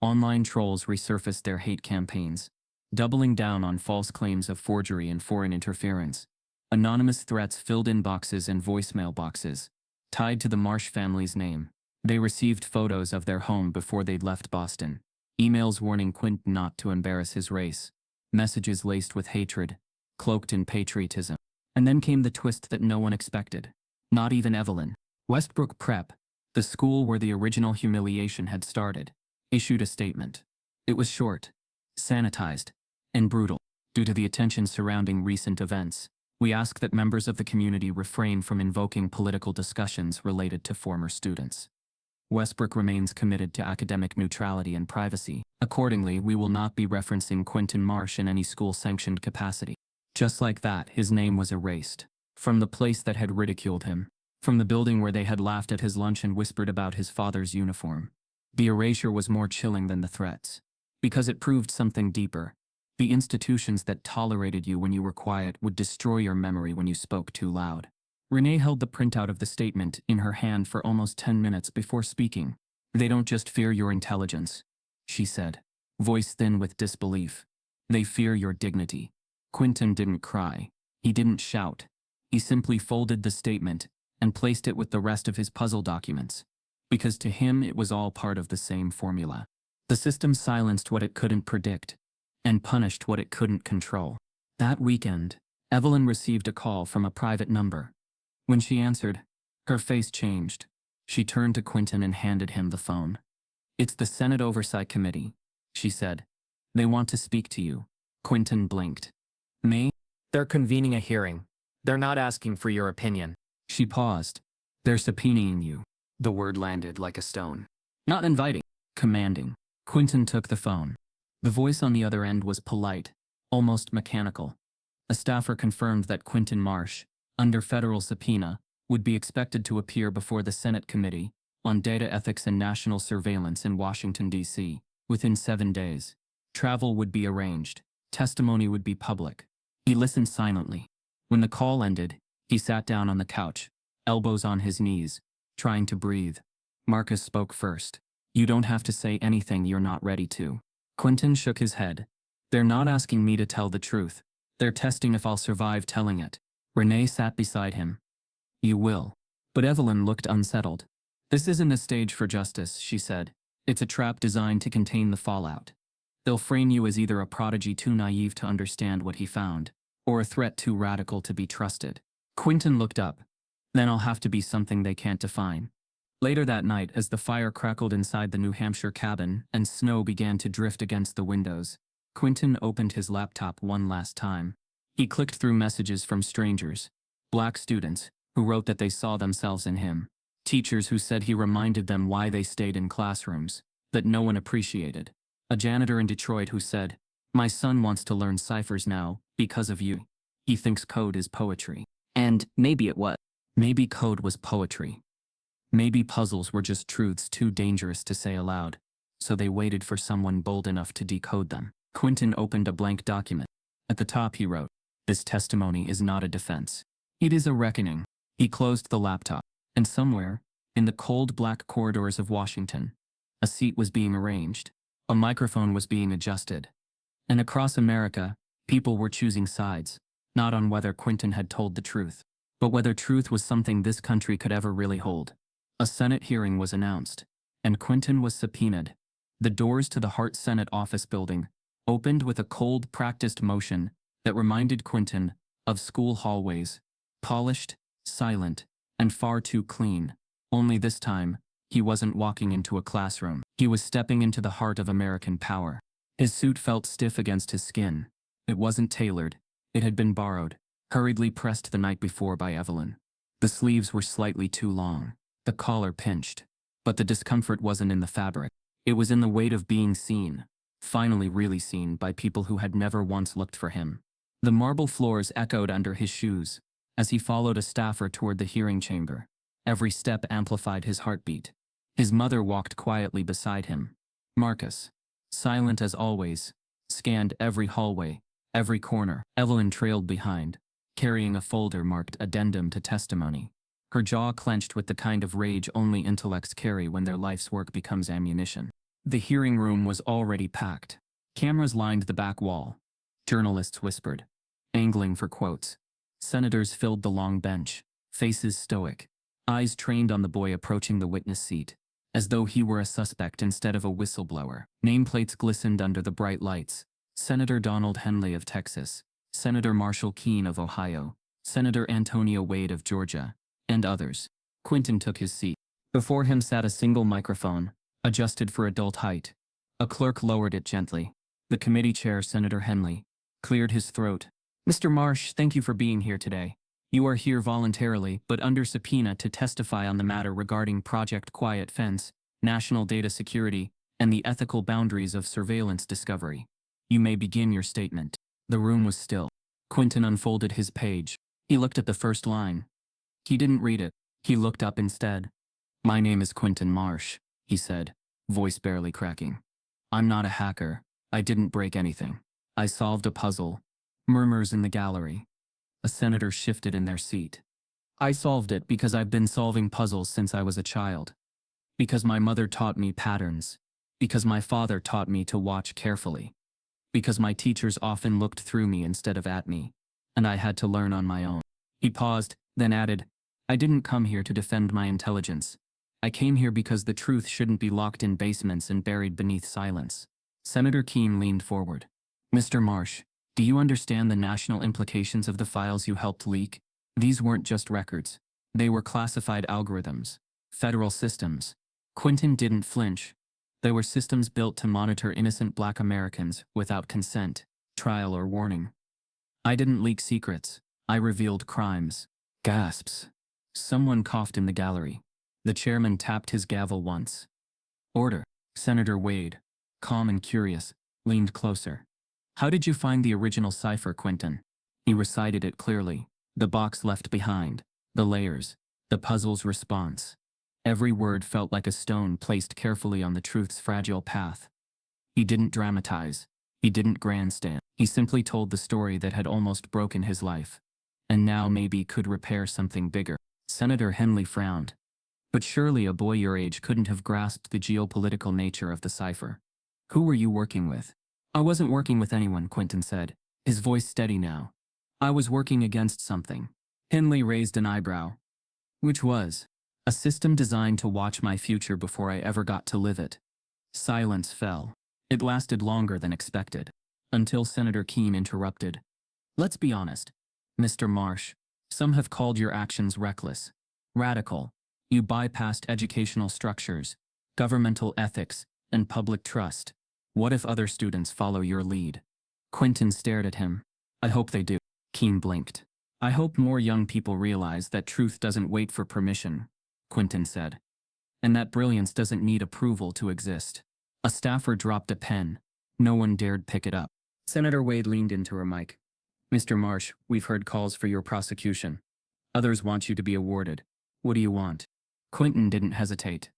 Online trolls resurfaced their hate campaigns, doubling down on false claims of forgery and foreign interference. Anonymous threats filled inboxes and voicemail boxes, tied to the Marsh family's name. They received photos of their home before they'd left Boston, emails warning Quinton not to embarrass his race, messages laced with hatred, cloaked in patriotism. And then came the twist that no one expected. Not even Evelyn. Westbrook Prep, the school where the original humiliation had started, issued a statement. It was short, sanitized, and brutal. Due to the attention surrounding recent events, we ask that members of the community refrain from invoking political discussions related to former students. Westbrook remains committed to academic neutrality and privacy. Accordingly, we will not be referencing Quinton Marsh in any school-sanctioned capacity. Just like that, his name was erased. From the place that had ridiculed him. From the building where they had laughed at his lunch and whispered about his father's uniform. The erasure was more chilling than the threats. Because it proved something deeper. The institutions that tolerated you when you were quiet would destroy your memory when you spoke too loud. Renee held the printout of the statement in her hand for almost 10 minutes before speaking. "They don't just fear your intelligence," she said, voice thin with disbelief. "They fear your dignity." Quinton didn't cry. He didn't shout. He simply folded the statement and placed it with the rest of his puzzle documents. Because to him it was all part of the same formula. The system silenced what it couldn't predict and punished what it couldn't control. That weekend, Evelyn received a call from a private number. When she answered, her face changed. She turned to Quinton and handed him the phone. "It's the Senate Oversight Committee," she said. "They want to speak to you." Quinton blinked. "Me?" They're convening a hearing. They're not asking for your opinion. She paused. "They're subpoenaing you." The word landed like a stone. "Not inviting, commanding." Quinton took the phone. The voice on the other end was polite, almost mechanical. A staffer confirmed that Quinton Marsh, under federal subpoena, would be expected to appear before the Senate Committee on Data Ethics and National Surveillance in Washington, D.C., within 7 days. Travel would be arranged. Testimony would be public. He listened silently. When the call ended, he sat down on the couch, elbows on his knees, trying to breathe. Marcus spoke first. "You don't have to say anything you're not ready to." Quinton shook his head. "They're not asking me to tell the truth. They're testing if I'll survive telling it." Renee sat beside him. "You will." But Evelyn looked unsettled. "This isn't a stage for justice," she said. "It's a trap designed to contain the fallout. They'll frame you as either a prodigy too naive to understand what he found, or a threat too radical to be trusted." Quinton looked up. "Then I'll have to be something they can't define." Later that night, as the fire crackled inside the New Hampshire cabin and snow began to drift against the windows, Quinton opened his laptop one last time. He clicked through messages from strangers, black students, who wrote that they saw themselves in him, teachers who said he reminded them why they stayed in classrooms, that no one appreciated, a janitor in Detroit who said, "My son wants to learn ciphers now, because of you. He thinks code is poetry." And maybe it was. Maybe code was poetry. Maybe puzzles were just truths too dangerous to say aloud, so they waited for someone bold enough to decode them. Quinton opened a blank document. At the top he wrote, "This testimony is not a defense. It is a reckoning." He closed the laptop, and somewhere, in the cold black corridors of Washington, a seat was being arranged, a microphone was being adjusted, and across America, people were choosing sides, not on whether Quinton had told the truth, but whether truth was something this country could ever really hold. A Senate hearing was announced, and Quinton was subpoenaed. The doors to the Hart Senate office building opened with a cold, practiced motion that reminded Quinton of school hallways, polished, silent, and far too clean. Only this time, he wasn't walking into a classroom. He was stepping into the heart of American power. His suit felt stiff against his skin. It wasn't tailored. It had been borrowed, hurriedly pressed the night before by Evelyn. The sleeves were slightly too long. The collar pinched. But the discomfort wasn't in the fabric. It was in the weight of being seen, finally really seen by people who had never once looked for him. The marble floors echoed under his shoes as he followed a staffer toward the hearing chamber. Every step amplified his heartbeat. His mother walked quietly beside him. Marcus, silent as always, scanned every hallway, every corner. Evelyn trailed behind, carrying a folder marked Addendum to Testimony. Her jaw clenched with the kind of rage only intellects carry when their life's work becomes ammunition. The hearing room was already packed. Cameras lined the back wall. Journalists whispered, angling for quotes. Senators filled the long bench, faces stoic, eyes trained on the boy approaching the witness seat, as though he were a suspect instead of a whistleblower. Nameplates glistened under the bright lights. Senator Donald Henley of Texas, Senator Marshall Keene of Ohio, Senator Antonio Wade of Georgia, and others. Quinton took his seat. Before him sat a single microphone, adjusted for adult height. A clerk lowered it gently. The committee chair, Senator Henley, cleared his throat. Mr. Marsh, thank you for being here today. You are here voluntarily, but under subpoena to testify on the matter regarding Project Quiet Fence, national data security, and the ethical boundaries of surveillance discovery. You may begin your statement. The room was still. Quinton unfolded his page. He looked at the first line. He didn't read it. He looked up instead. My name is Quinton Marsh, he said, voice barely cracking. I'm not a hacker. I didn't break anything. I solved a puzzle. Murmurs in the gallery. A senator shifted in their seat. I solved it because I've been solving puzzles since I was a child. Because my mother taught me patterns. Because my father taught me to watch carefully. Because my teachers often looked through me instead of at me, and I had to learn on my own. He paused, then added, I didn't come here to defend my intelligence. I came here because the truth shouldn't be locked in basements and buried beneath silence. Senator Keene leaned forward. Mr. Marsh, do you understand the national implications of the files you helped leak? These weren't just records. They were classified algorithms. Federal systems. Quinton didn't flinch. They were systems built to monitor innocent Black Americans without consent, trial, or warning. I didn't leak secrets. I revealed crimes. Gasps. Someone coughed in the gallery. The chairman tapped his gavel once. Order. Senator Wade, calm and curious, leaned closer. How did you find the original cipher, Quinton? He recited it clearly. The box left behind, the layers, the puzzle's response. Every word felt like a stone placed carefully on the truth's fragile path. He didn't dramatize. He didn't grandstand. He simply told the story that had almost broken his life, and now maybe could repair something bigger. Senator Henley frowned. But surely a boy your age couldn't have grasped the geopolitical nature of the cipher. Who were you working with? I wasn't working with anyone, Quinton said, his voice steady now. I was working against something. Henley raised an eyebrow. Which was? A system designed to watch my future before I ever got to live it. Silence fell. It lasted longer than expected, until Senator Keene interrupted. Let's be honest, Mr. Marsh. Some have called your actions reckless, radical. You bypassed educational structures, governmental ethics, and public trust. What if other students follow your lead? Quinton stared at him. I hope they do. Keene blinked. I hope more young people realize that truth doesn't wait for permission, Quinton said. And that brilliance doesn't need approval to exist. A staffer dropped a pen. No one dared pick it up. Senator Wade leaned into her mic. Mr. Marsh, we've heard calls for your prosecution. Others want you to be awarded. What do you want? Quinton didn't hesitate.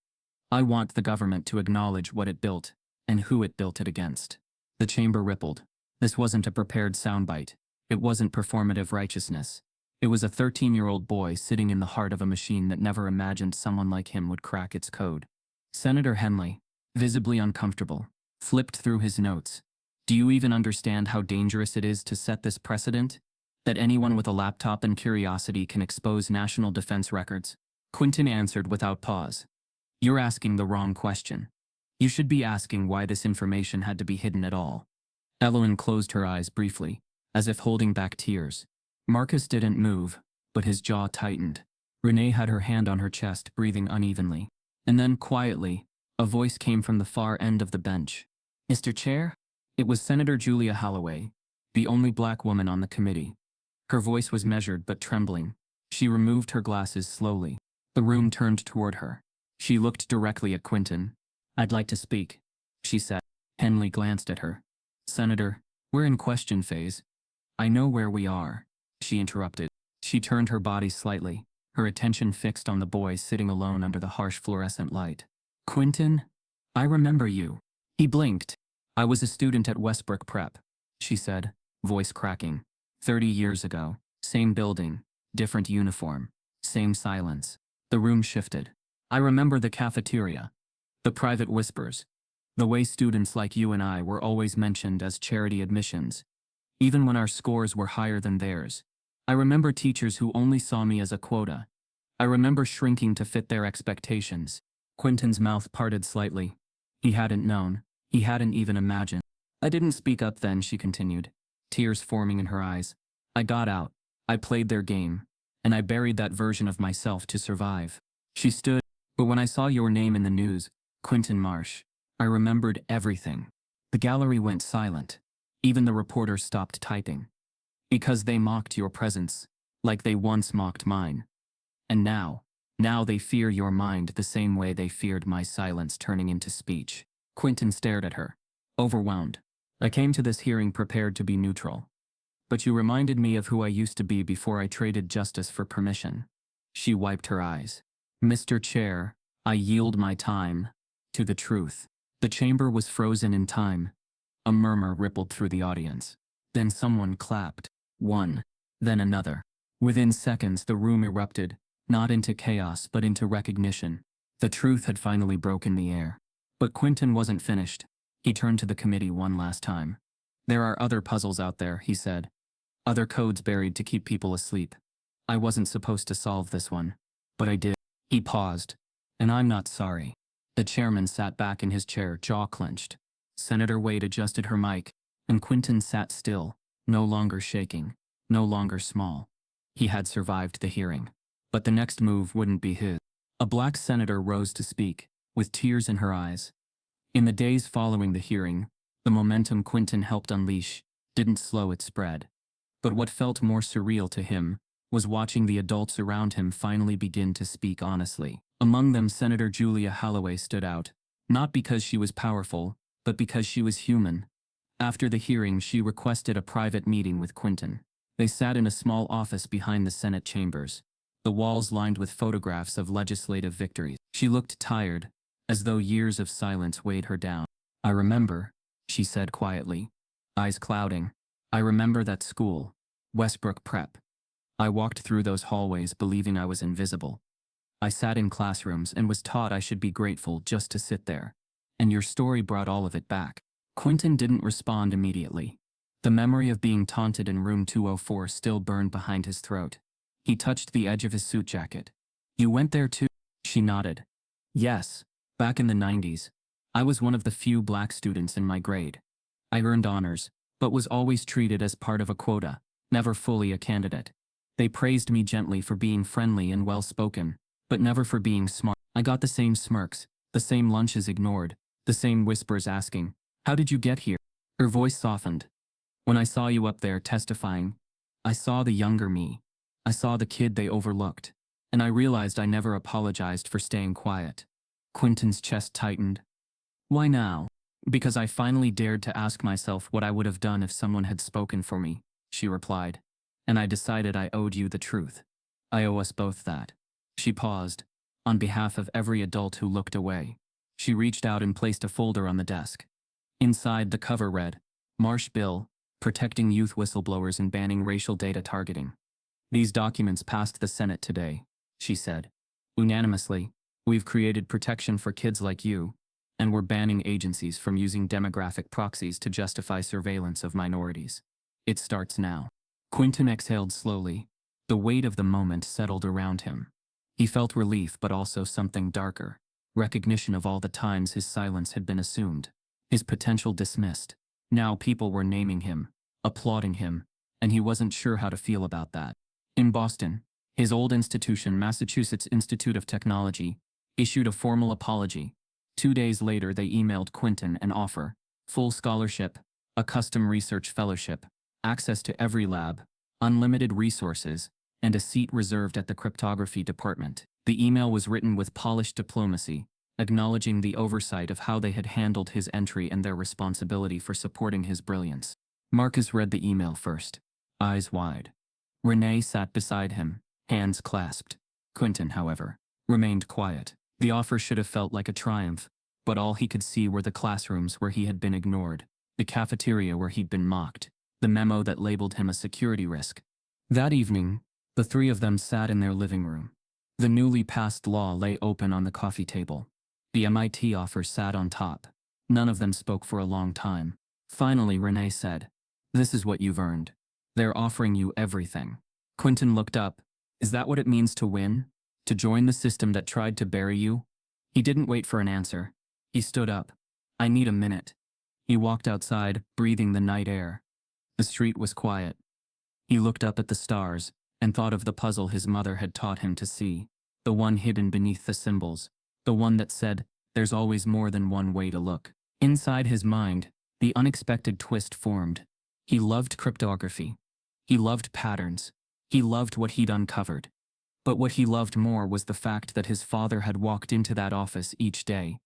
I want the government to acknowledge what it built, and who it built it against. The chamber rippled. This wasn't a prepared soundbite. It wasn't performative righteousness. It was a 13-year-old boy sitting in the heart of a machine that never imagined someone like him would crack its code. Senator Henley, visibly uncomfortable, flipped through his notes. Do you even understand how dangerous it is to set this precedent? That anyone with a laptop and curiosity can expose national defense records? Quinton answered without pause. You're asking the wrong question. You should be asking why this information had to be hidden at all. Evelyn closed her eyes briefly, as if holding back tears. Marcus didn't move, but his jaw tightened. Renee had her hand on her chest, breathing unevenly. And then, quietly, a voice came from the far end of the bench. Mr. Chair? It was Senator Julia Holloway, the only Black woman on the committee. Her voice was measured but trembling. She removed her glasses slowly. The room turned toward her. She looked directly at Quinton. "I'd like to speak," she said. Henley glanced at her. "Senator, we're in question phase." "I know where we are," she interrupted. She turned her body slightly, her attention fixed on the boy sitting alone under the harsh fluorescent light. "Quinton, I remember you." He blinked. "I was a student at Westbrook Prep," she said, voice cracking. 30 years ago, same building, different uniform, same silence. The room shifted. "I remember the cafeteria, the private whispers, the way students like you and I were always mentioned as charity admissions, even when our scores were higher than theirs. I remember teachers who only saw me as a quota. I remember shrinking to fit their expectations." Quinton's mouth parted slightly. He hadn't known. He hadn't even imagined. "I didn't speak up then," she continued, tears forming in her eyes. "I got out. I played their game. And I buried that version of myself to survive." She stood. "But when I saw your name in the news, Quinton Marsh, I remembered everything." The gallery went silent. Even the reporters stopped typing. "Because they mocked your presence, like they once mocked mine. And now they fear your mind the same way they feared my silence turning into speech." Quinton stared at her, overwhelmed. "I came to this hearing prepared to be neutral. But you reminded me of who I used to be before I traded justice for permission." She wiped her eyes. "Mr. Chair, I yield my time to the truth." The chamber was frozen in time. A murmur rippled through the audience. Then someone clapped. One. Then another. Within seconds the room erupted, not into chaos but into recognition. The truth had finally broken the air. But Quinton wasn't finished. He turned to the committee one last time. "There are other puzzles out there," he said. "Other codes buried to keep people asleep. I wasn't supposed to solve this one. But I did." He paused. "And I'm not sorry." The chairman sat back in his chair, jaw clenched. Senator Wade adjusted her mic, and Quinton sat still, no longer shaking, no longer small. He had survived the hearing. But the next move wouldn't be his. A black senator rose to speak, with tears in her eyes. In the days following the hearing, the momentum Quinton helped unleash didn't slow its spread. But what felt more surreal to him was watching the adults around him finally begin to speak honestly. Among them, Senator Julia Holloway stood out, not because she was powerful, but because she was human. After the hearing, she requested a private meeting with Quinton. They sat in a small office behind the Senate chambers, the walls lined with photographs of legislative victories. She looked tired, as though years of silence weighed her down. "I remember," she said quietly, eyes clouding. "I remember that school, Westbrook Prep. I walked through those hallways believing I was invisible. I sat in classrooms and was taught I should be grateful just to sit there. And your story brought all of it back." Quinton didn't respond immediately. The memory of being taunted in room 204 still burned behind his throat. He touched the edge of his suit jacket. "You went there too?" She nodded. "Yes, back in the 90s. I was one of the few black students in my grade. I earned honors, but was always treated as part of a quota, never fully a candidate. They praised me gently for being friendly and well-spoken, but never for being smart. I got the same smirks, the same lunches ignored, the same whispers asking, 'How did you get here?'" Her voice softened. "When I saw you up there testifying, I saw the younger me. I saw the kid they overlooked. And I realized I never apologized for staying quiet." Quinton's chest tightened. "Why now?" "Because I finally dared to ask myself what I would have done if someone had spoken for me," she replied. "And I decided I owed you the truth. I owe us both that." She paused. On behalf of every adult who looked away, she reached out and placed a folder on the desk. Inside, the cover read, "Marsh Bill, Protecting Youth Whistleblowers and Banning Racial Data Targeting." "These documents passed the Senate today," she said. "Unanimously, we've created protection for kids like you, and we're banning agencies from using demographic proxies to justify surveillance of minorities. It starts now." Quinton exhaled slowly. The weight of the moment settled around him. He felt relief but also something darker, recognition of all the times his silence had been assumed, his potential dismissed. Now people were naming him, applauding him, and he wasn't sure how to feel about that. In Boston, his old institution, Massachusetts Institute of Technology, issued a formal apology. 2 days later they emailed Quinton an offer, full scholarship, a custom research fellowship, access to every lab, unlimited resources, and a seat reserved at the cryptography department. The email was written with polished diplomacy, acknowledging the oversight of how they had handled his entry and their responsibility for supporting his brilliance. Marcus read the email first, eyes wide. Renee sat beside him, hands clasped. Quinton, however, remained quiet. The offer should have felt like a triumph, but all he could see were the classrooms where he had been ignored, the cafeteria where he'd been mocked, the memo that labeled him a security risk. That evening, the three of them sat in their living room. The newly passed law lay open on the coffee table. The MIT offer sat on top. None of them spoke for a long time. Finally, Renee said, "This is what you've earned. They're offering you everything." Quinton looked up. Is that what it means to win? To join the system that tried to bury you? He didn't wait for an answer. He stood up. I need a minute. He walked outside, breathing the night air. The street was quiet. He looked up at the stars and thought of the puzzle his mother had taught him to see, the one hidden beneath the symbols, the one that said, there's always more than one way to look. Inside his mind, the unexpected twist formed. He loved cryptography. He loved patterns. He loved what he'd uncovered. But what he loved more was the fact that his father had walked into that office each day,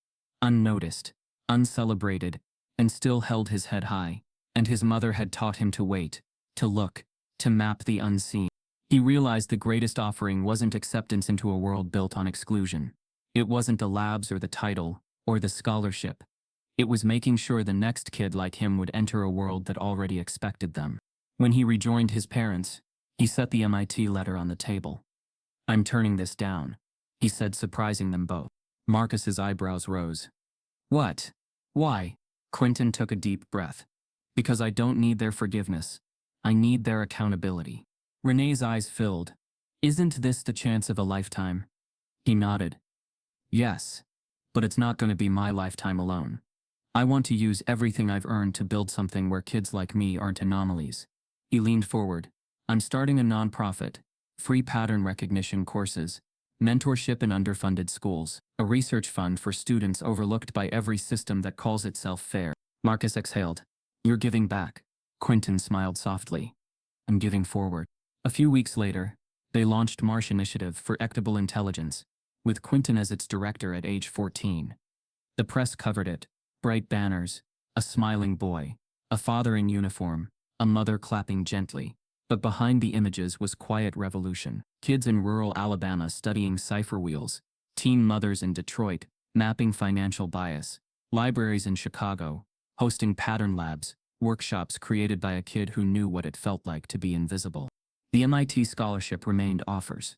unnoticed, uncelebrated, and still held his head high, and his mother had taught him to wait, to look, to map the unseen. He realized the greatest offering wasn't acceptance into a world built on exclusion. It wasn't the labs or the title, or the scholarship. It was making sure the next kid like him would enter a world that already expected them. When he rejoined his parents, he set the MIT letter on the table. I'm turning this down, he said, surprising them both. Marcus's eyebrows rose. What? Why? Quinton took a deep breath. Because I don't need their forgiveness. I need their accountability. Renee's eyes filled. Isn't this the chance of a lifetime? He nodded. Yes. But it's not going to be my lifetime alone. I want to use everything I've earned to build something where kids like me aren't anomalies. He leaned forward. I'm starting a nonprofit. Free pattern recognition courses. Mentorship in underfunded schools. A research fund for students overlooked by every system that calls itself fair. Marcus exhaled. You're giving back. Quinton smiled softly. I'm giving forward. A few weeks later, they launched Marsh Initiative for Equitable Intelligence, with Quinton as its director at age 14. The press covered it. Bright banners, a smiling boy, a father in uniform, a mother clapping gently. But behind the images was quiet revolution. Kids in rural Alabama studying cipher wheels, teen mothers in Detroit mapping financial bias, libraries in Chicago hosting pattern labs, workshops created by a kid who knew what it felt like to be invisible. The MIT scholarship remained offers.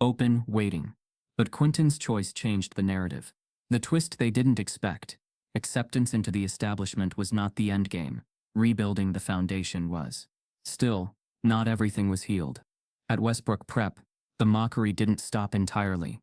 Open, waiting. But Quinton's choice changed the narrative. The twist they didn't expect. Acceptance into the establishment was not the endgame. Rebuilding the foundation was. Still, not everything was healed. At Westbrook Prep, the mockery didn't stop entirely.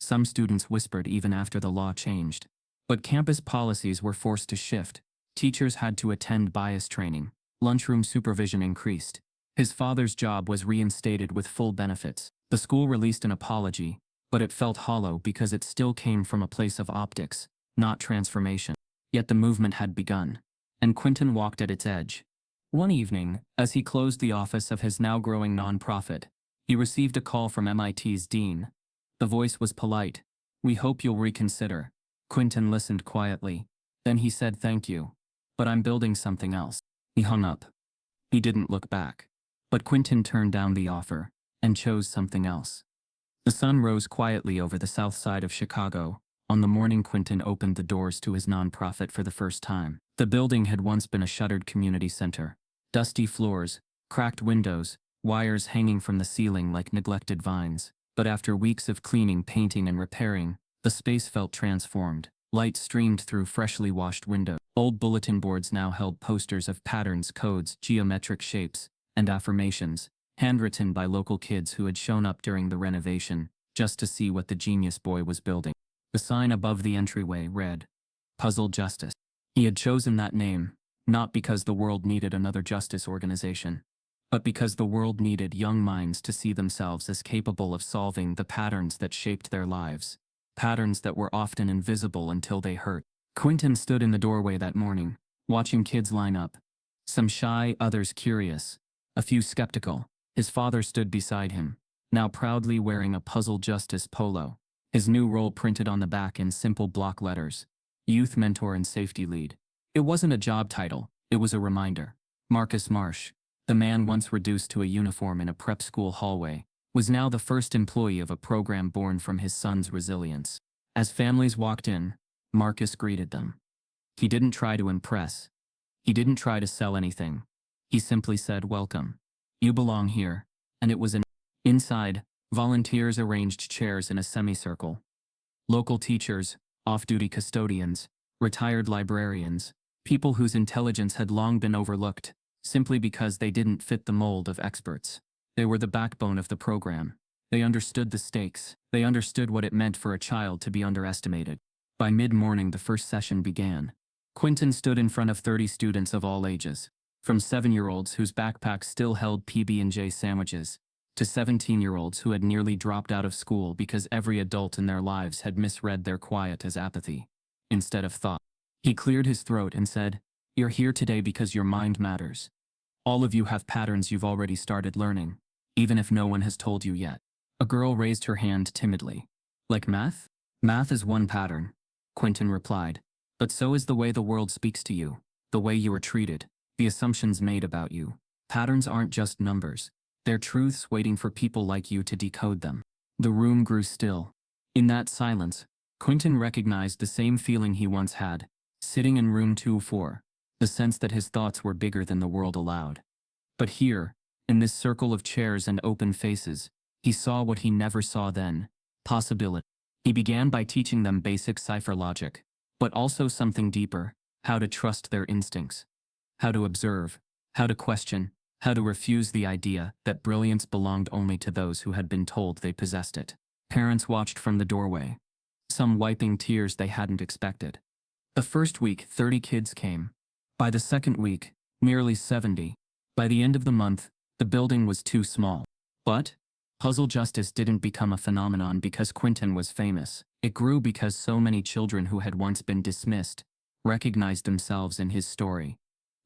Some students whispered even after the law changed. But campus policies were forced to shift. Teachers had to attend bias training. Lunchroom supervision increased. His father's job was reinstated with full benefits. The school released an apology, but it felt hollow because it still came from a place of optics, not transformation. Yet the movement had begun, and Quinton walked at its edge. One evening, as he closed the office of his now growing nonprofit, he received a call from MIT's dean. The voice was polite. We hope you'll reconsider. Quinton listened quietly. Then he said, thank you. But I'm building something else. He hung up. He didn't look back. But Quinton turned down the offer and chose something else. The sun rose quietly over the south side of Chicago. On the morning Quinton opened the doors to his nonprofit for the first time. The building had once been a shuttered community center. Dusty floors, cracked windows, wires hanging from the ceiling like neglected vines. But after weeks of cleaning, painting, and repairing, the space felt transformed. Light streamed through freshly washed windows. Old bulletin boards now held posters of patterns, codes, geometric shapes, and affirmations, handwritten by local kids who had shown up during the renovation, just to see what the genius boy was building. The sign above the entryway read, Puzzle Justice. He had chosen that name, not because the world needed another justice organization, but because the world needed young minds to see themselves as capable of solving the patterns that shaped their lives, patterns that were often invisible until they hurt. Quinton stood in the doorway that morning, watching kids line up. Some shy, others curious, a few skeptical. His father stood beside him, now proudly wearing a Puzzle Justice polo. His new role printed on the back in simple block letters: Youth Mentor and Safety Lead. It wasn't a job title, it was a reminder. Marcus Marsh, the man once reduced to a uniform in a prep school hallway, was now the first employee of a program born from his son's resilience. As families walked in, Marcus greeted them. He didn't try to impress. He didn't try to sell anything. He simply said, "Welcome. You belong here." And it was inside, volunteers arranged chairs in a semicircle. Local teachers, off-duty custodians, retired librarians, people whose intelligence had long been overlooked, simply because they didn't fit the mold of experts. They were the backbone of the program. They understood the stakes. They understood what it meant for a child to be underestimated. By mid-morning, the first session began. Quinton stood in front of 30 students of all ages, from 7-year-olds whose backpacks still held PB&J sandwiches, to 17-year-olds who had nearly dropped out of school because every adult in their lives had misread their quiet as apathy, instead of thought. He cleared his throat and said, "You're here today because your mind matters. All of you have patterns you've already started learning, even if no one has told you yet." A girl raised her hand timidly. "Like math?" "Math is one pattern," Quinton replied. "But so is the way the world speaks to you, the way you are treated, the assumptions made about you. Patterns aren't just numbers. They're truths waiting for people like you to decode them." The room grew still. In that silence, Quinton recognized the same feeling he once had, sitting in room 204, the sense that his thoughts were bigger than the world allowed. But here, in this circle of chairs and open faces, he saw what he never saw then: possibility. He began by teaching them basic cipher logic, but also something deeper: how to trust their instincts, how to observe, how to question, how to refuse the idea that brilliance belonged only to those who had been told they possessed it. Parents watched from the doorway, some wiping tears they hadn't expected. The first week, 30 kids came. By the second week, nearly 70. By the end of the month, the building was too small. But Puzzle Justice didn't become a phenomenon because Quinton was famous. It grew because so many children who had once been dismissed recognized themselves in his story.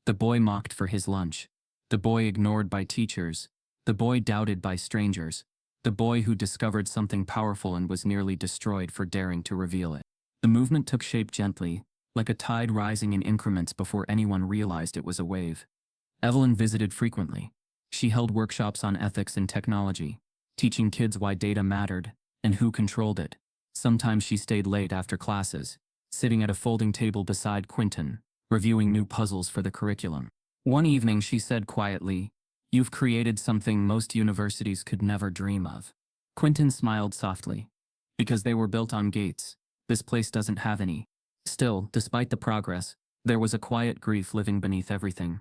The boy mocked for his lunch. The boy ignored by teachers. The boy doubted by strangers. The boy who discovered something powerful and was nearly destroyed for daring to reveal it. The movement took shape gently, like a tide rising in increments before anyone realized it was a wave. Evelyn visited frequently. She held workshops on ethics and technology, teaching kids why data mattered and who controlled it. Sometimes she stayed late after classes, sitting at a folding table beside Quinton, reviewing new puzzles for the curriculum. One evening she said quietly, "You've created something most universities could never dream of." Quinton smiled softly. "Because they were built on gates. This place doesn't have any." Still, despite the progress, there was a quiet grief living beneath everything.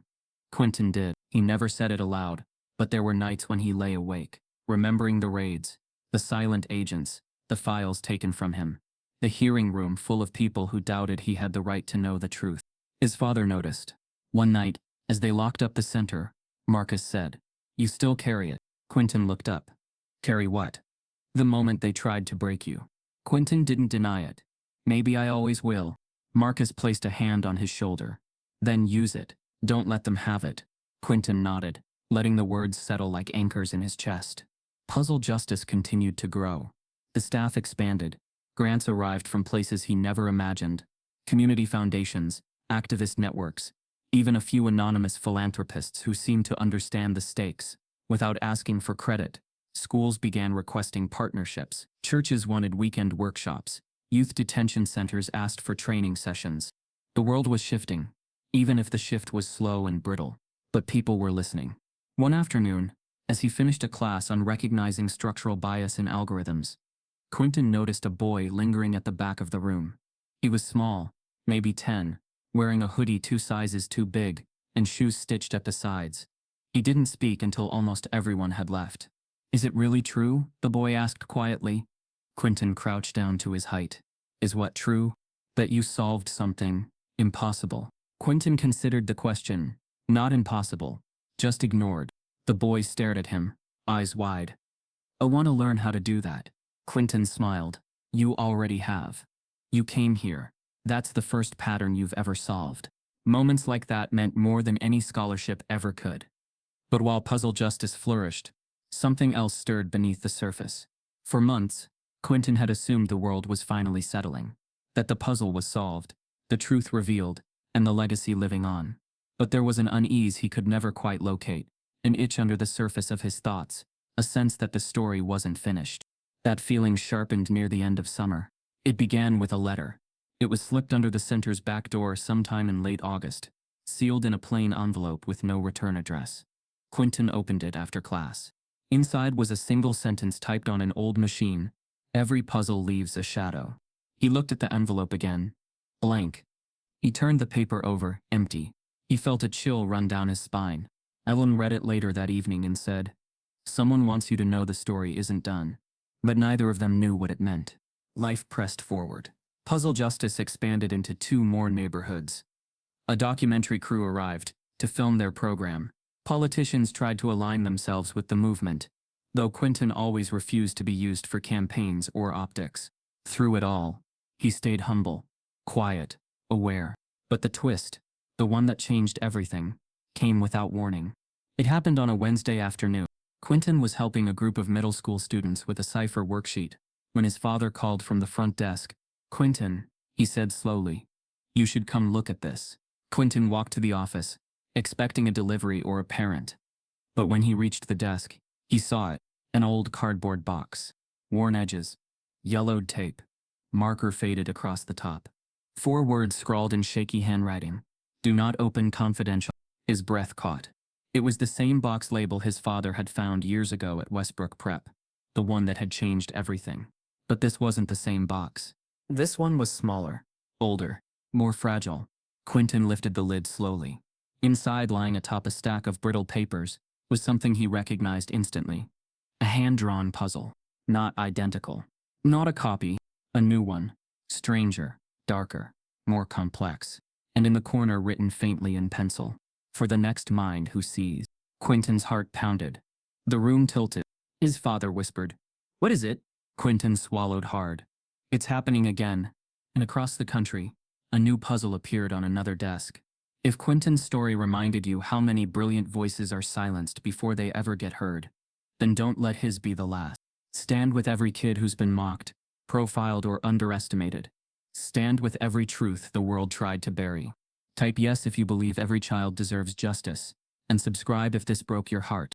Quinton did. He never said it aloud, but there were nights when he lay awake, remembering the raids, the silent agents, the files taken from him, the hearing room full of people who doubted he had the right to know the truth. His father noticed. One night, as they locked up the center, Marcus said, "You still carry it." Quinton looked up. "Carry what?" "The moment they tried to break you." Quinton didn't deny it. "Maybe I always will." Marcus placed a hand on his shoulder. "Then use it. Don't let them have it." Quinton nodded, letting the words settle like anchors in his chest. Puzzle Justice continued to grow. The staff expanded. Grants arrived from places he never imagined. Community foundations, activist networks, even a few anonymous philanthropists who seemed to understand the stakes. Without asking for credit, schools began requesting partnerships. Churches wanted weekend workshops. Youth detention centers asked for training sessions. The world was shifting, even if the shift was slow and brittle. But people were listening. One afternoon, as he finished a class on recognizing structural bias in algorithms, Quinton noticed a boy lingering at the back of the room. He was small, maybe 10, wearing a hoodie 2 sizes too big, and shoes stitched at the sides. He didn't speak until almost everyone had left. "Is it really true?" the boy asked quietly. Quinton crouched down to his height. "Is what true?" "That you solved something impossible." Quinton considered the question. Not impossible, just ignored. The boy stared at him, eyes wide. "I want to learn how to do that." Quinton smiled. "You already have. You came here. That's the first pattern you've ever solved." Moments like that meant more than any scholarship ever could. But while Puzzle Justice flourished, Something else stirred beneath the surface. For months, Quinton had assumed the world was finally settling, that the puzzle was solved, the truth revealed, and the legacy living on. But there was an unease he could never quite locate, an itch under the surface of his thoughts, a sense that the story wasn't finished. That feeling sharpened near the end of summer. It began with a letter. It was slipped under the center's back door sometime in late August, sealed in a plain envelope with no return address. Quinton opened it after class. Inside was a single sentence typed on an old machine: "Every puzzle leaves a shadow." He looked at the envelope again. Blank. He turned the paper over, empty. He felt a chill run down his spine. Ellen read it later that evening and said, "Someone wants you to know the story isn't done." But neither of them knew what it meant. Life pressed forward. Puzzle justice expanded into 2 more neighborhoods. A documentary crew arrived to film their program. Politicians tried to align themselves with the movement, though Quinton always refused to be used for campaigns or optics. Through it all, he stayed humble, quiet, aware. But the twist, the one that changed everything, came without warning. It happened on a Wednesday afternoon. Quinton was helping a group of middle school students with a cipher worksheet when his father called from the front desk. "Quinton," he said slowly, "you should come look at this." Quinton walked to the office, expecting a delivery or a parent. But when he reached the desk, he saw it: an old cardboard box, worn edges, yellowed tape, marker faded across the top. 4 words scrawled in shaky handwriting: "Do not open, confidential." His breath caught. It was the same box label his father had found years ago at Westbrook Prep, the one that had changed everything. But this wasn't the same box. This one was smaller, older, more fragile. Quinton lifted the lid slowly. Inside, lying atop a stack of brittle papers, was something he recognized instantly. A hand-drawn puzzle. Not identical. Not a copy. A new one. Stranger, darker, more complex. And in the corner, written faintly in pencil: "For the next mind who sees." Quinton's heart pounded. The room tilted. His father whispered, "What is it?" Quinton swallowed hard. "It's happening again." And across the country, a new puzzle appeared on another desk. If Quinton's story reminded you how many brilliant voices are silenced before they ever get heard, then don't let his be the last. Stand with every kid who's been mocked, profiled, or underestimated. Stand with every truth the world tried to bury. Type yes if you believe every child deserves justice, and subscribe if this broke your heart.